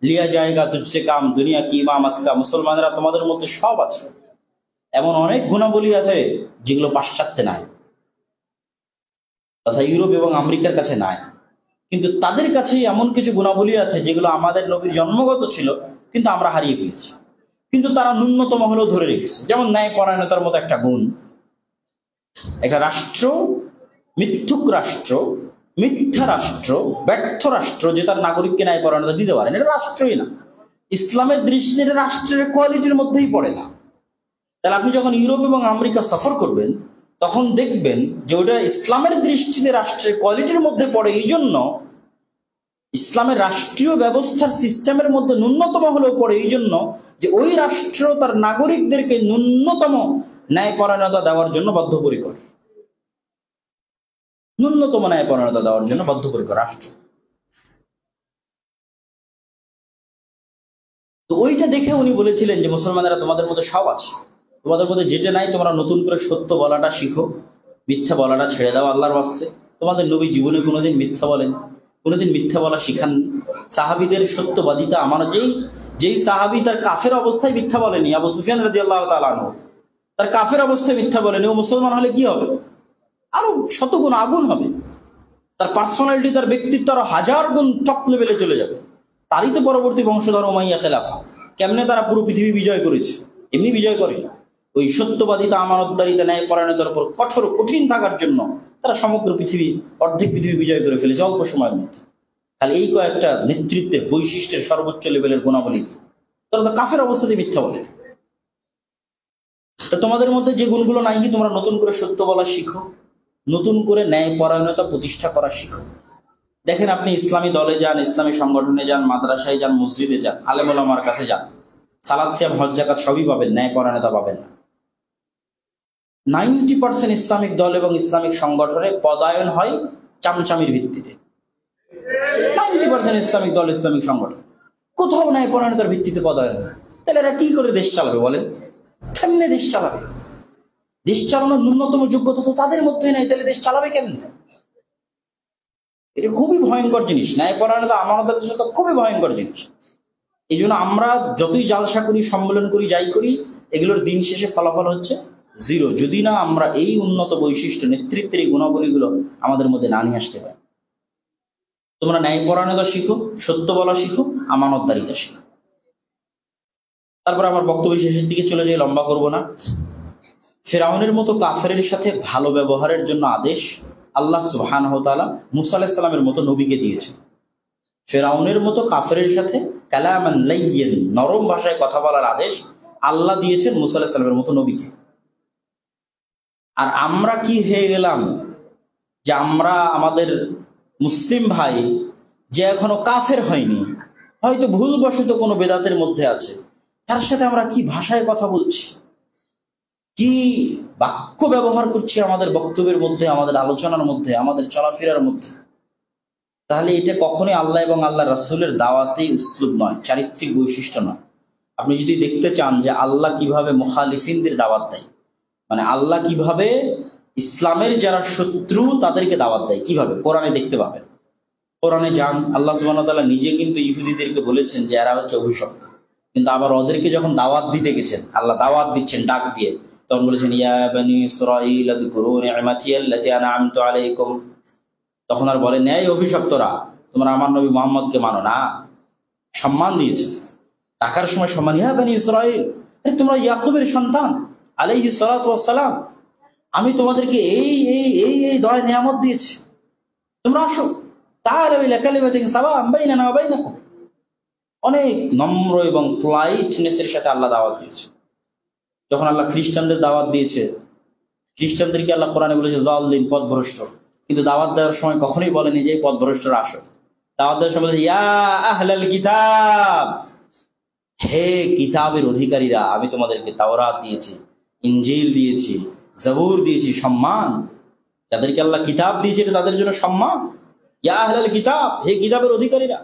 লিয়া জায়েগা তুঝসে কাম, দুনিয়া কি ইমামত কা। মুসলমানরা তোমাদের মধ্যে সব আছে, এমন অনেক গুণাবলী আছে যেগুলো পাশ্চাত্যে নাই, তথা ইউরোপ এবং আমেরিকার কাছে নাই, কিন্তু তাদের কাছে এমন কিছু গুণাবলী আছে যেগুলো আমাদের নবীর জন্মগত ছিল, কিন্তু আমরা হারিয়ে ফেলেছি। কিন্তু তারা ন্যূনতম হলেও ধরে রেখেছে। যেমন ন্যায়পরায়ণতার মতো একটা গুণ। একটা রাষ্ট্র, মিথ্যুক রাষ্ট্র, মিথ্যা রাষ্ট্র, ব্যর্থ রাষ্ট্র যে তার নাগরিককে ন্যায়পরায়ণতা দিতে পারে না, এটা রাষ্ট্রই না। ইসলামের দৃষ্টিতে রাষ্ট্রের কোয়ালিটির মধ্যেই পড়ে না। তাহলে আপনি যখন ইউরোপ এবং আমেরিকা সফর করবেন, তখন দেখবেন যে ওটা ইসলামের দৃষ্টিতে রাষ্ট্রের কোয়ালিটির মধ্যে পড়ে। এই জন্য ইসলামের রাষ্ট্রীয় ব্যবস্থার সিস্টেমের মধ্যে ন্যূনতম হলেও পড়ে এই জন্য যে ওই রাষ্ট্র তার নাগরিকদেরকে ন্যূনতম ন্যায়পরায়ণতা দেওয়ার জন্য বদ্ধপরিকর, ন্যূনতম ন্যায়পরায়ণতা দেওয়ার জন্য বদ্ধপরিকর রাষ্ট্র। তো ওইটা দেখে উনি বলেছিলেন যে মুসলমানেরা তোমাদের মধ্যে সব আছে, তোমাদের মধ্যে যেটা নাই তোমরা নতুন করে সত্য বলাটা শিখো, মিথ্যা বলাটা ছেড়ে দাও আল্লাহর বাস্তে। তোমাদের নবী জীবনে কোনোদিন মিথ্যা বলেন, কোনোদিন মিথ্যা বলা শিখাননি। সাহাবীদের সত্যবাদিতা, আমার যেই সাহাবী তার কাফের অবস্থায় মিথ্যা বলেনি, আবু সুফিয়ান রাদিয়াল্লাহু তাআলা আনহু, তার কাফের অবস্থায় মিথ্যা বলেনি, ও মুসলমান হলে কি হবে? আরো শতগুণ আগুন হবে। তার পার্সোনালিটি, তার ব্যক্তিত্ব আরো 1000 গুণ টপ লেভেলে চলে যাবে। তারই তো পরবর্তী বংশধর উমাইয়া খেলাফা। কেমনে তারা পুরো পৃথিবী বিজয় করেছে? এমনি বিজয় করে না, ওই সত্যবাদিতা, আমানতদারিতা, ন্যায়পরায়ণতার উপর কঠিন থাকার জন্য তারা সমগ্র পৃথিবী, অর্ধেক পৃথিবী বিজয় করে ফেলেছে অল্প সময়ের মধ্যে। খালি এই কয়েকটা নেতৃত্বের বৈশিষ্ট্যের সর্বোচ্চ লেভেলের গুণাবলী। তারা তো কাফের অবস্থাতে মিথ্যা বলে। তা তোমাদের মধ্যে যে গুণগুলো নাই, কি তোমরা নতুন করে সত্য বলা শিখো, নতুন করে ন্যায়পরায়ণতা প্রতিষ্ঠা করা শিখো। দেখেন, আপনি ইসলামী দলে যান, ইসলামী সংগঠনে যান, মাদ্রাসায় যান, মসজিদে যান, আলেম ওলামার কাছে যান, সালাত সিয়াম হজ যাকাত সবই পাবেন, ন্যায়পরায়ণতা পাবেন না। 90% ইসলামিক দল এবং ইসলামিক সংগঠনে পদায়ন হয় চামচামির ভিত্তিতে। 90% ইসলামিক দল, ইসলামিক সংগঠন কোথাও ন্যায়পরায়ণতার ভিত্তিতে পদায়ন হয়। তাহলে এরা কি করে দেশ চালাবে বলেন? কেমনে দেশ চালাবে? দেশ চালানোর ন্যূনতম যোগ্যতা তো তাদের মধ্যে নেই, তাহলে দেশ চালাবে কেমনে? এটা খুবই ভয়ঙ্কর জিনিস। ন্যায়পরায়ণতা আমাদের সাথে খুবই ভয়ঙ্কর জিনিস। এই জন্য আমরা যতই জালসা করি, সম্মেলন করি, যাই করি, এগুলোর দিন শেষে ফলাফল হচ্ছে জিরো, যদি না আমরা এই উন্নত বৈশিষ্ট্য, নেতৃত্বের এই গুণাবলীগুলো আমাদের মধ্যে না নিয়ে আসতে পারি। তোমরা ন্যায়পরায়ণতা শিখো, সত্য বলা শিখো, আমানতদারিতা শিখো। তারপর আমার বক্তব্য শেষের দিকে চলে যাই, লম্বা করব না। ফিরআউনের মতো কাফেরের সাথে ভালো ব্যবহারের জন্য আদেশ আল্লাহ সুবহানাহু ওয়া তাআলা মুসা আলাইহিস সালামের মতো নবীকে দিয়েছেন। ফিরআউনের মতো কাফেরের সাথে কালামান লাইয়িন, নরম ভাষায় কথা বলার আদেশ আল্লাহ দিয়েছেন মুসা আলাইহিস সালামের মতো নবীকে। আর আমরা কি হয়ে গেলাম যে আমরা আমাদের মুসলিম ভাই যে এখনো কাফের হয়নি, হয়তো ভুলবশত কোনো বেদাতের মধ্যে আছে, তার সাথে আমরা কি ভাষায় কথা বলছি, কি বাক্য ব্যবহার করছি আমাদের বক্তব্যের মধ্যে, আমাদের আলোচনার মধ্যে, আমাদের চলাফেরার মধ্যে। তাহলে এটা কখনোই আল্লাহ এবং আল্লাহ রাসূলের দাওয়াতেই উসলুব নয়, চারিত্রিক বৈশিষ্ট্য নয়। আপনি যদি দেখতে চান যে আল্লাহ কিভাবে মুখালিফিনদের দাওয়াত দেয়, মানে আল্লাহ কিভাবে ইসলামের যারা শত্রু তাদেরকে দাওয়াত দেয়, কিভাবে কোরআনে দেখতে পাবেন। কোরআনে যান, আল্লাহ সুবহানাহু ওয়া তাআলা নিজে কিন্তু ইহুদিদেরকে বলেছেন যে এরা হচ্ছে অভিশপ্ত, কিন্তু আবার ওদেরকে যখন দাওয়াত দিতে গেছেন, আল্লাহ দাওয়াত দিচ্ছেন ডাক দিয়ে, তখন বলেছেন ইয়া বানি ইসরাঈল আযকুরু নি'মাতি আল্লাতী আন'আমতু আলাইকুম। তখন আর বলেন এই অভিশপ্তরা, তোমরা আমার নবী মুহাম্মদকে মানো না, সম্মান দিয়েছে। ডাকার সময় সম্মান, ইয়া বানি ইসরাঈল, তোমরা ইয়াকুবের সন্তান আলাইহিস সালাতু ওয়াস সালাম, আমি তোমাদেরকে এই এই এই এই দয়া নিয়ামত দিয়েছি, তোমরা আসো, তাআলা ইলা কালিমাতিন সাওয়া'আন বাইনানা ওয়া বাইনাকুম। অনেক নম্র এবং পোলাইটনেসের সাথে আল্লাহ দাওয়াত দিয়েছে। যখন আল্লাহ খ্রিস্টানদের দাওয়াত দিয়েছে, খ্রিস্টানদেরকে আল্লাহ কোরআনে বলেছে জালিম, পথভ্রষ্ট, কিন্তু দাওয়াত দেওয়ার সময় কখনোই বলেনি যে পথভ্রষ্টরা আসো। দাওয়াত দেওয়ার সময় বলেছে ইয়া আহলাল কিতাব, হে কিতাবের অধিকারীরা, আমি তোমাদেরকে তাওরাত দিয়েছি, ইনজিল দিয়েছি, জাবুর দিয়েছি। সম্মান, যাদেরকে আল্লাহ কিতাব দিয়েছে এটা তাদের জন্য সম্মান। ইয়া আহলাল কিতাব, হে কিতাবের অধিকারীরা,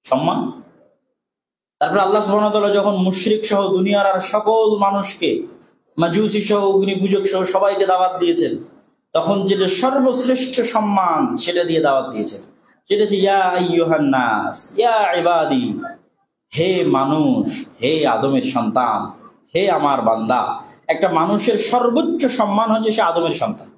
সম্মান। তারপর আল্লাহ সুবহানাহু ওয়া তাআলা যখন মুশরিক সহ দুনিয়ার আর সকল মানুষকে, মাজুসি সহ, অগ্নি পূজক সহ সবাইকে দাওয়াত দিয়েছেন, তখন যেটা সর্বশ্রেষ্ঠ সম্মান সেটা দিয়ে দাওয়াত দিয়েছেন, সেটা হচ্ছে ইয়া আইয়ুহান নাস, ইয়া ইবাদি, হে মানুষ, হে আদমের সন্তান, হে আমার বান্দা। একটা মানুষের সর্বোচ্চ সম্মান হচ্ছে সে আদমের সন্তান।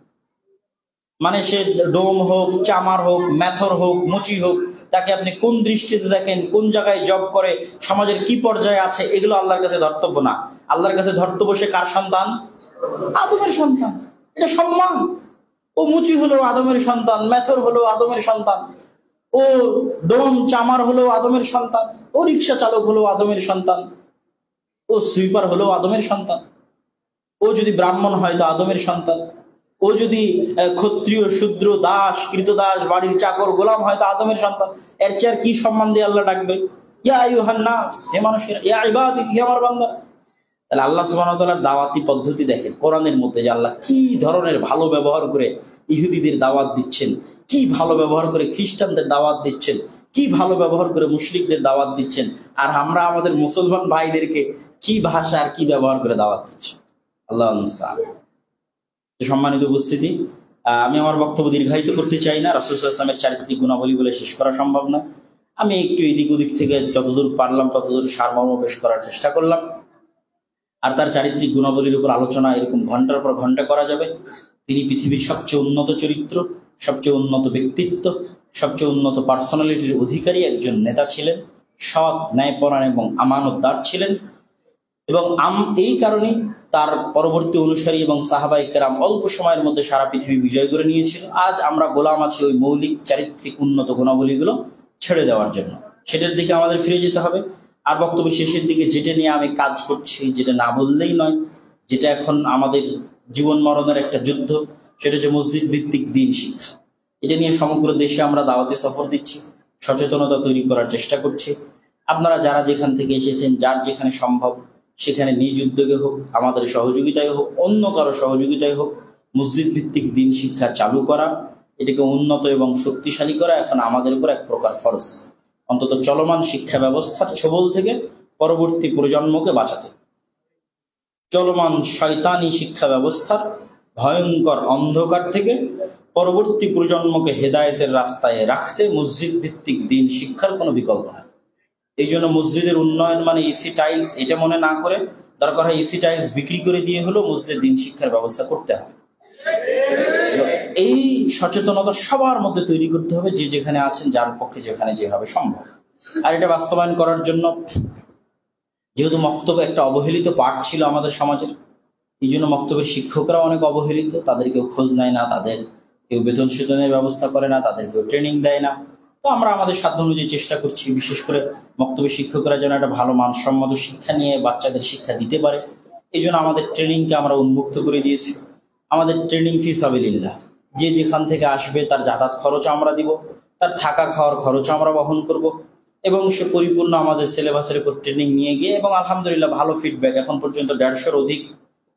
মানে সে ডোম হোক, চামার হোক, মেথর হোক, মুচি হোক, তাকে আপনি কোন দৃষ্টিতে দেখেন, কোন জায়গায় জব করে, সমাজের কি পর্যায়ে আছে, এগুলো আল্লাহর কাছে ধর্তব্য না। আল্লাহর কাছে ধর্তব্য সে কার সন্তান? আদমের সন্তান। এটা সম্মান। ও মুচি হলো আদমের সন্তান, মেথর হলো আদমের সন্তান, ও ডোম চামার হলো আদমের সন্তান, ও রিক্সা চালক হলো আদমের সন্তান, ও সুইপার হলো আদমের সন্তান। ও যদি ব্রাহ্মণ হয় তো আদমের সন্তান, ও যদি ক্ষত্রিয় শূদ্র দাস কৃতদাস বাড়ির চাকর গোলাম হয় তো আদমের সন্তান। এর চেয়ে আর কি সম্মান দিয়ে আল্লাহ ডাকবে? ইয়া আইয়ুহান নাস, হে মানুষেরা, ইয়া ইবাদি, হে আমার বান্দা। তাহলে আল্লাহ সুবহানাহু ওয়া তাআলার দাওয়াতি পদ্ধতি দেখেন কোরআনের মধ্যে, যে আল্লাহ কি ধরনের ভালো ব্যবহার করে ইহুদিদের দাওয়াত দিচ্ছেন, কি ভালো ব্যবহার করে খ্রিস্টানদের দাওয়াত দিচ্ছেন, কি ভালো ব্যবহার করে মুশরিকদের দাওয়াত দিচ্ছেন, আর আমরা আমাদের মুসলমান ভাইদেরকে কি ভাষা আর কি ব্যবহার করে দাওয়াত দিচ্ছি। আল্লাহু মুস্তাআন। সম্মানিত উপস্থিতি, আমি আমার বক্তব্য দীর্ঘায়িত করতে চাই না। রাসূল সাল্লাল্লাহু আলাইহি ওয়াসাল্লামের চারিত্রিক গুণাবলী বলে শেষ করা সম্ভব না। আমি একটু এদিক ওদিক থেকে যতদূর পারলাম ততদূর সারমর্ম পেশ করার চেষ্টা করলাম। আর তার চারিত্রিক গুণাবলীর উপর আলোচনা এরকম ঘন্টার পর ঘন্টা করা যাবে। তিনি পৃথিবীর সবচেয়ে উন্নত চরিত্র, সবচেয়ে উন্নত ব্যক্তিত্ব, সবচেয়ে উন্নত পার্সোনালিটির অধিকারী একজন নেতা ছিলেন, সৎ, ন্যায়পরায়ণ এবং আমানতদার ছিলেন। এবং এই কারণেই তার পরবর্তী অনুসারী এবং সাহাবায়ে কেরাম অল্প সময়ের মধ্যে সারা পৃথিবী বিজয় করে নিয়েছিল। আজ আমরা গোলাম আছি ওই মৌলিক চারিত্রিক উন্নত গুণাবলীগুলো ছেড়ে দেওয়ার জন্য। সেটার দিকে আমাদের ফিরে যেতে হবে। আর বক্তব্যের শেষের দিকে যেটা নিয়ে আমি কাজ করছি, যেটা না বললেই নয়, যেটা এখন আমাদের জীবন মরণের একটা যুদ্ধ, সেটা হচ্ছে মসজিদ ভিত্তিক দ্বীন শিক্ষা। এটা নিয়ে সমগ্র দেশে আমরা দাওয়াতি সফর দিচ্ছি, সচেতনতা তৈরি করার চেষ্টা করছি। আপনারা যারা যেখান থেকে এসেছেন, যার যেখানে সম্ভব সেখানে নিজ উদ্যোগে হোক, আমাদের সহযোগিতায় হোক, অন্য কারো সহযোগিতায় হোক, মসজিদ ভিত্তিক দ্বীন শিক্ষা চালু করা, এটাকে উন্নত এবং শক্তিশালী করা এখন আমাদের উপর এক প্রকার ফরজ। অন্তত চলমান শিক্ষা ব্যবস্থার ছোবল থেকে পরবর্তী প্রজন্মকে বাঁচাতে, চলমান শয়তানি শিক্ষা ব্যবস্থার ভয়ঙ্কর অন্ধকার থেকে পরবর্তী প্রজন্মকে হেদায়েতের রাস্তায় রাখতে মসজিদ ভিত্তিক দ্বীন শিক্ষার কোনো বিকল্প নাই। এই জন্য মসজিদের উন্নয়ন মানে এসি টাইলস এটা মনে না করে, দরকার হয় এসি টাইলস বিক্রি করে দিয়ে হলো মসজিদের দ্বীন শিক্ষার ব্যবস্থা করতে হবে। এই সচেতনতা সবার মধ্যে তৈরি করতে হবে, যে যেখানে আছেন, যার পক্ষে যেখানে যেভাবে সম্ভব। আর এটা বাস্তবায়ন করার জন্য, যেহেতু মক্তব একটা অবহেলিত পাঠ ছিল আমাদের সমাজের, এই জন্য মক্তবের শিক্ষকরা অনেক অবহেলিত, তাদের কেউ খোঁজ নেয় না, তাদের কেউ বেতন সূচনের ব্যবস্থা করে না, তাদের কেউ ট্রেনিং দেয় না। তো আমরা আমাদের সাধ্য অনুযায়ী চেষ্টা করছি, বিশেষ করে মক্তবের শিক্ষকরা যেন একটা ভালো মানসম্মত শিক্ষা নিয়ে বাচ্চাদের শিক্ষা দিতে পারে। এই জন্য আমাদের ট্রেনিংকে আমরা উন্মুক্ত করে দিয়েছি। আমাদের ট্রেনিং ফি সাবিলিল্লাহ, যে যেখান থেকে আসবে তার যাতায়াত খরচ আমরা দিব, তার থাকা খাওয়ার খরচ আমরা বহন করব, এবং সে পরিপূর্ণ আমাদের সিলেবাসের উপর ট্রেনিং নিয়ে গিয়ে, এবং আলহামদুলিল্লাহ ভালো ফিডব্যাক। এখন পর্যন্ত 150-র অধিক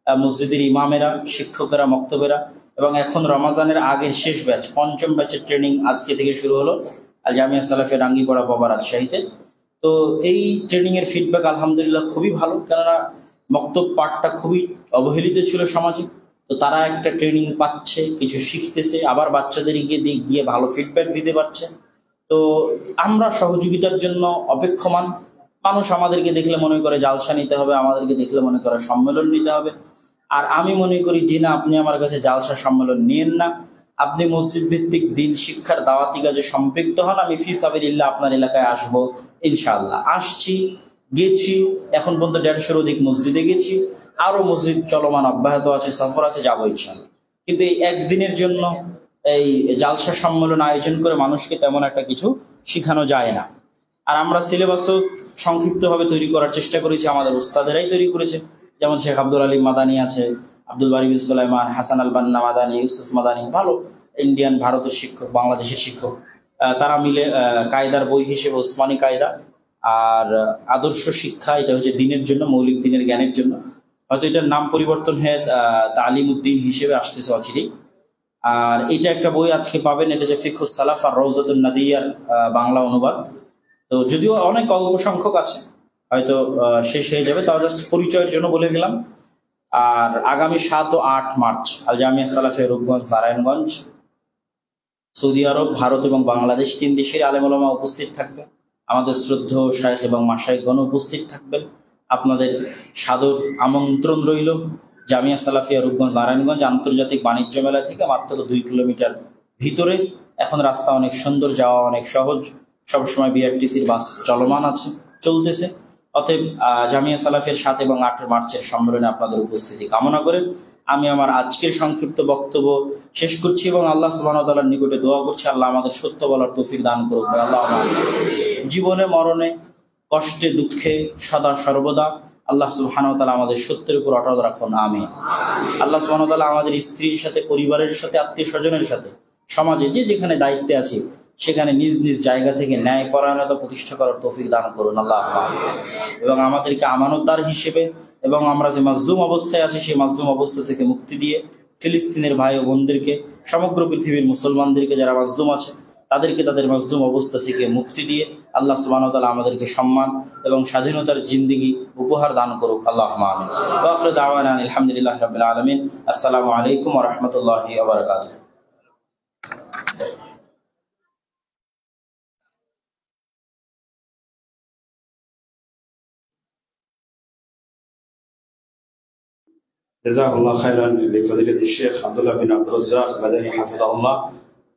মসজিদের ইমামেরা, শিক্ষকেরা, মক্তবেরা, এবং এখন রমাজানের আগের শেষ ব্যাচ, পঞ্চম ব্যাচের ট্রেনিং আজকে থেকে শুরু হলো আল জামিয়া সালাফিয়া রাঙ্গিপাড়া বাবা রাজশাহীতে। তো এই ট্রেনিং এর ফিডব্যাক আলহামদুলিল্লাহ খুবই ভালো, কেননা মক্তব পাঠটা খুবই অবহেলিত ছিল সমাজে। তো তারা একটা ট্রেনিং পাচ্ছে, কিছু শিখতেছে, আবার বাচ্চাদেরকে গিয়ে ভালো ফিডব্যাক দিতে পারছে। তো আমরা সহযোগিতার জন্য অপেক্ষমান। মানুষ আমাদেরকে দেখলে মনে করে জালসা নিতে হবে, আমাদেরকে দেখলে মনে করে সম্মেলন নিতে হবে। আর আমি মনে করি যে না, আপনি আমার কাছে জালসা সম্মেলন নিয়েন না, আপনি মসজিদ ভিত্তিক দ্বীন শিক্ষার দাওয়াতি কাজে সম্পৃক্ত হন। আমি ফি সাবিলিল্লাহ আপনার এলাকায় আসবো, ইনশাআল্লাহ আসছি, গেছি, এখন পর্যন্ত 150-র অধিক মসজিদে গেছি, আরো মসজিদ চলমান অব্যাহত আছে, সফর আছে, যাবো ইনশাআল্লাহ। কিন্তু এই একদিনের জন্য এই জালসা সম্মেলন আয়োজন করে মানুষকে তেমন একটা কিছু শিখানো যায় না। আর আমরা সিলেবাসও সংক্ষিপ্তভাবে তৈরি করার চেষ্টা করেছি, আমাদের উস্তাদেরাই তৈরি করেছে। যেমন শেখ আব্দুল আলী মাদানী আছে, আব্দুল বারি বিন সুলাইমান, হাসান আল বান্না মাদানী, ইউসুফ মাদানী, ভালো ইন্ডিয়ান ভারতের শিক্ষক, বাংলাদেশের শিক্ষক, তারা মিলে কায়দার বই হিসেবে ওসমানী কায়দা আর আদর্শ শিক্ষা, এটা হচ্ছে দিনের জন্য, মৌলিক দিনের জ্ঞানের জন্য, হয়তো এটার নাম পরিবর্তন হয়ে তালিম উদ্দিন হিসেবে আসতেছে অচিরেই। আর এটা একটা বই আজকে পাবেন, এটা হচ্ছে ফিকহুস সালাফ আর রওজাতুন নাদিয়ার বাংলা অনুবাদ। তো যদিও অনেক অল্প সংখ্যক আছে, হয়তো শেষ হয়ে যাবে, তাও জাস্ট পরিচয়ের জন্য বলে গেলাম। আর আগামী 7 ও 8 মার্চ আল জামিয়া সালাফিয়া রূপগঞ্জ, নারায়ণগঞ্জ, সৌদি আরব, ভারত এবং বাংলাদেশ, 3 দেশের আলেম ওলামা উপস্থিত থাকবে। আমাদের শ্রদ্ধেয় শাইখ এবং মাশায়েখগণ উপস্থিত থাকবেন। আপনাদের সাদর আমন্ত্রণ রইল। জামিয়া সালাফিয়া রূপগঞ্জ, নারায়ণগঞ্জ আন্তর্জাতিক বাণিজ্য মেলা থেকে মাত্র 2 কিলোমিটার ভিতরে। এখন রাস্তা অনেক সুন্দর, যাওয়া অনেক সহজ, সবসময় বিআরটিসির বাস চলমান আছে, চলতেছে। অতএব জামিয়া সালাফিয়ার 7 এবং 8 মার্চের সম্মেলনে আপনাদের উপস্থিতি কামনা করে আমি আমার আজকের সংক্ষিপ্ত বক্তব্য শেষ করছি এবং আল্লাহ সুবহানাহু ওয়া তাআলার নিকটে দোয়া করছি, আল্লাহ আমাদের সত্য বলার তৌফিক দান করুক। আল্লাহ জীবনে মরণে, কষ্টে দুঃখে সদা সর্বদা আল্লাহ সুবহানাহু ওয়া তাআলা আমাদের সত্যের উপর অটল রাখুন, আমিন। আল্লাহ সুবহানাহু ওয়া তাআলা আমাদের স্ত্রীর সাথে, পরিবারের সাথে, আত্মীয় স্বজনের সাথে, সমাজে যে যেখানে দায়িত্বে আছে সেখানে নিজ নিজ জায়গা থেকে ন্যায় পরায়ণতা প্রতিষ্ঠা করার তৌফিক দান করুন, আল্লাহ। এবং আমাদেরকে আমানতদার হিসেবে এবং আমরা যে মাজলুম অবস্থায় আছি সেই মাজলুম অবস্থা থেকে মুক্তি দিয়ে ফিলিস্তিনের ভাই ও বোনদেরকে, সমগ্র পৃথিবীর মুসলমানদেরকে যারা মাজলুম আছে তাদেরকে তাদের মাজলুম অবস্থা থেকে মুক্তি দিয়ে আল্লাহ সুবহানাহু ওয়া তাআলা আমাদেরকে সম্মান এবং স্বাধীনতার জিন্দেগি উপহার দান করুক, আল্লাহুম্মা আমিন। ওয়া আখিরু দাওয়ানা আলহামদুলিল্লাহি রাব্বিল আলামিন। আসসালামু আলাইকুম ওয়া রাহমাতুল্লাহি ওয়া বারাকাতুহু। জাযাকাল্লাহু খাইরান লিফাদিলাতি শেখ আব্দুল্লাহ বিন আব্দুর রাজ্জাক মাদানী হাফিজাহুল্লাহ।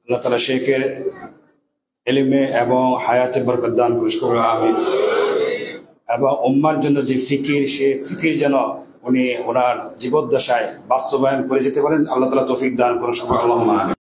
আল্লাহ তাআলা শেখের ইলমে এবং হায়াতে বরকত দান করুন, আমিন। এবং উম্মার জন্য যে ফিকির, সে ফিকির যেন উনি ওনার জীবদ্দশায় বাস্তবায়ন করে যেতে পারেন, আল্লাহ তাআলা তৌফিক দান করুন, আল্লাহুম্মা আমিন।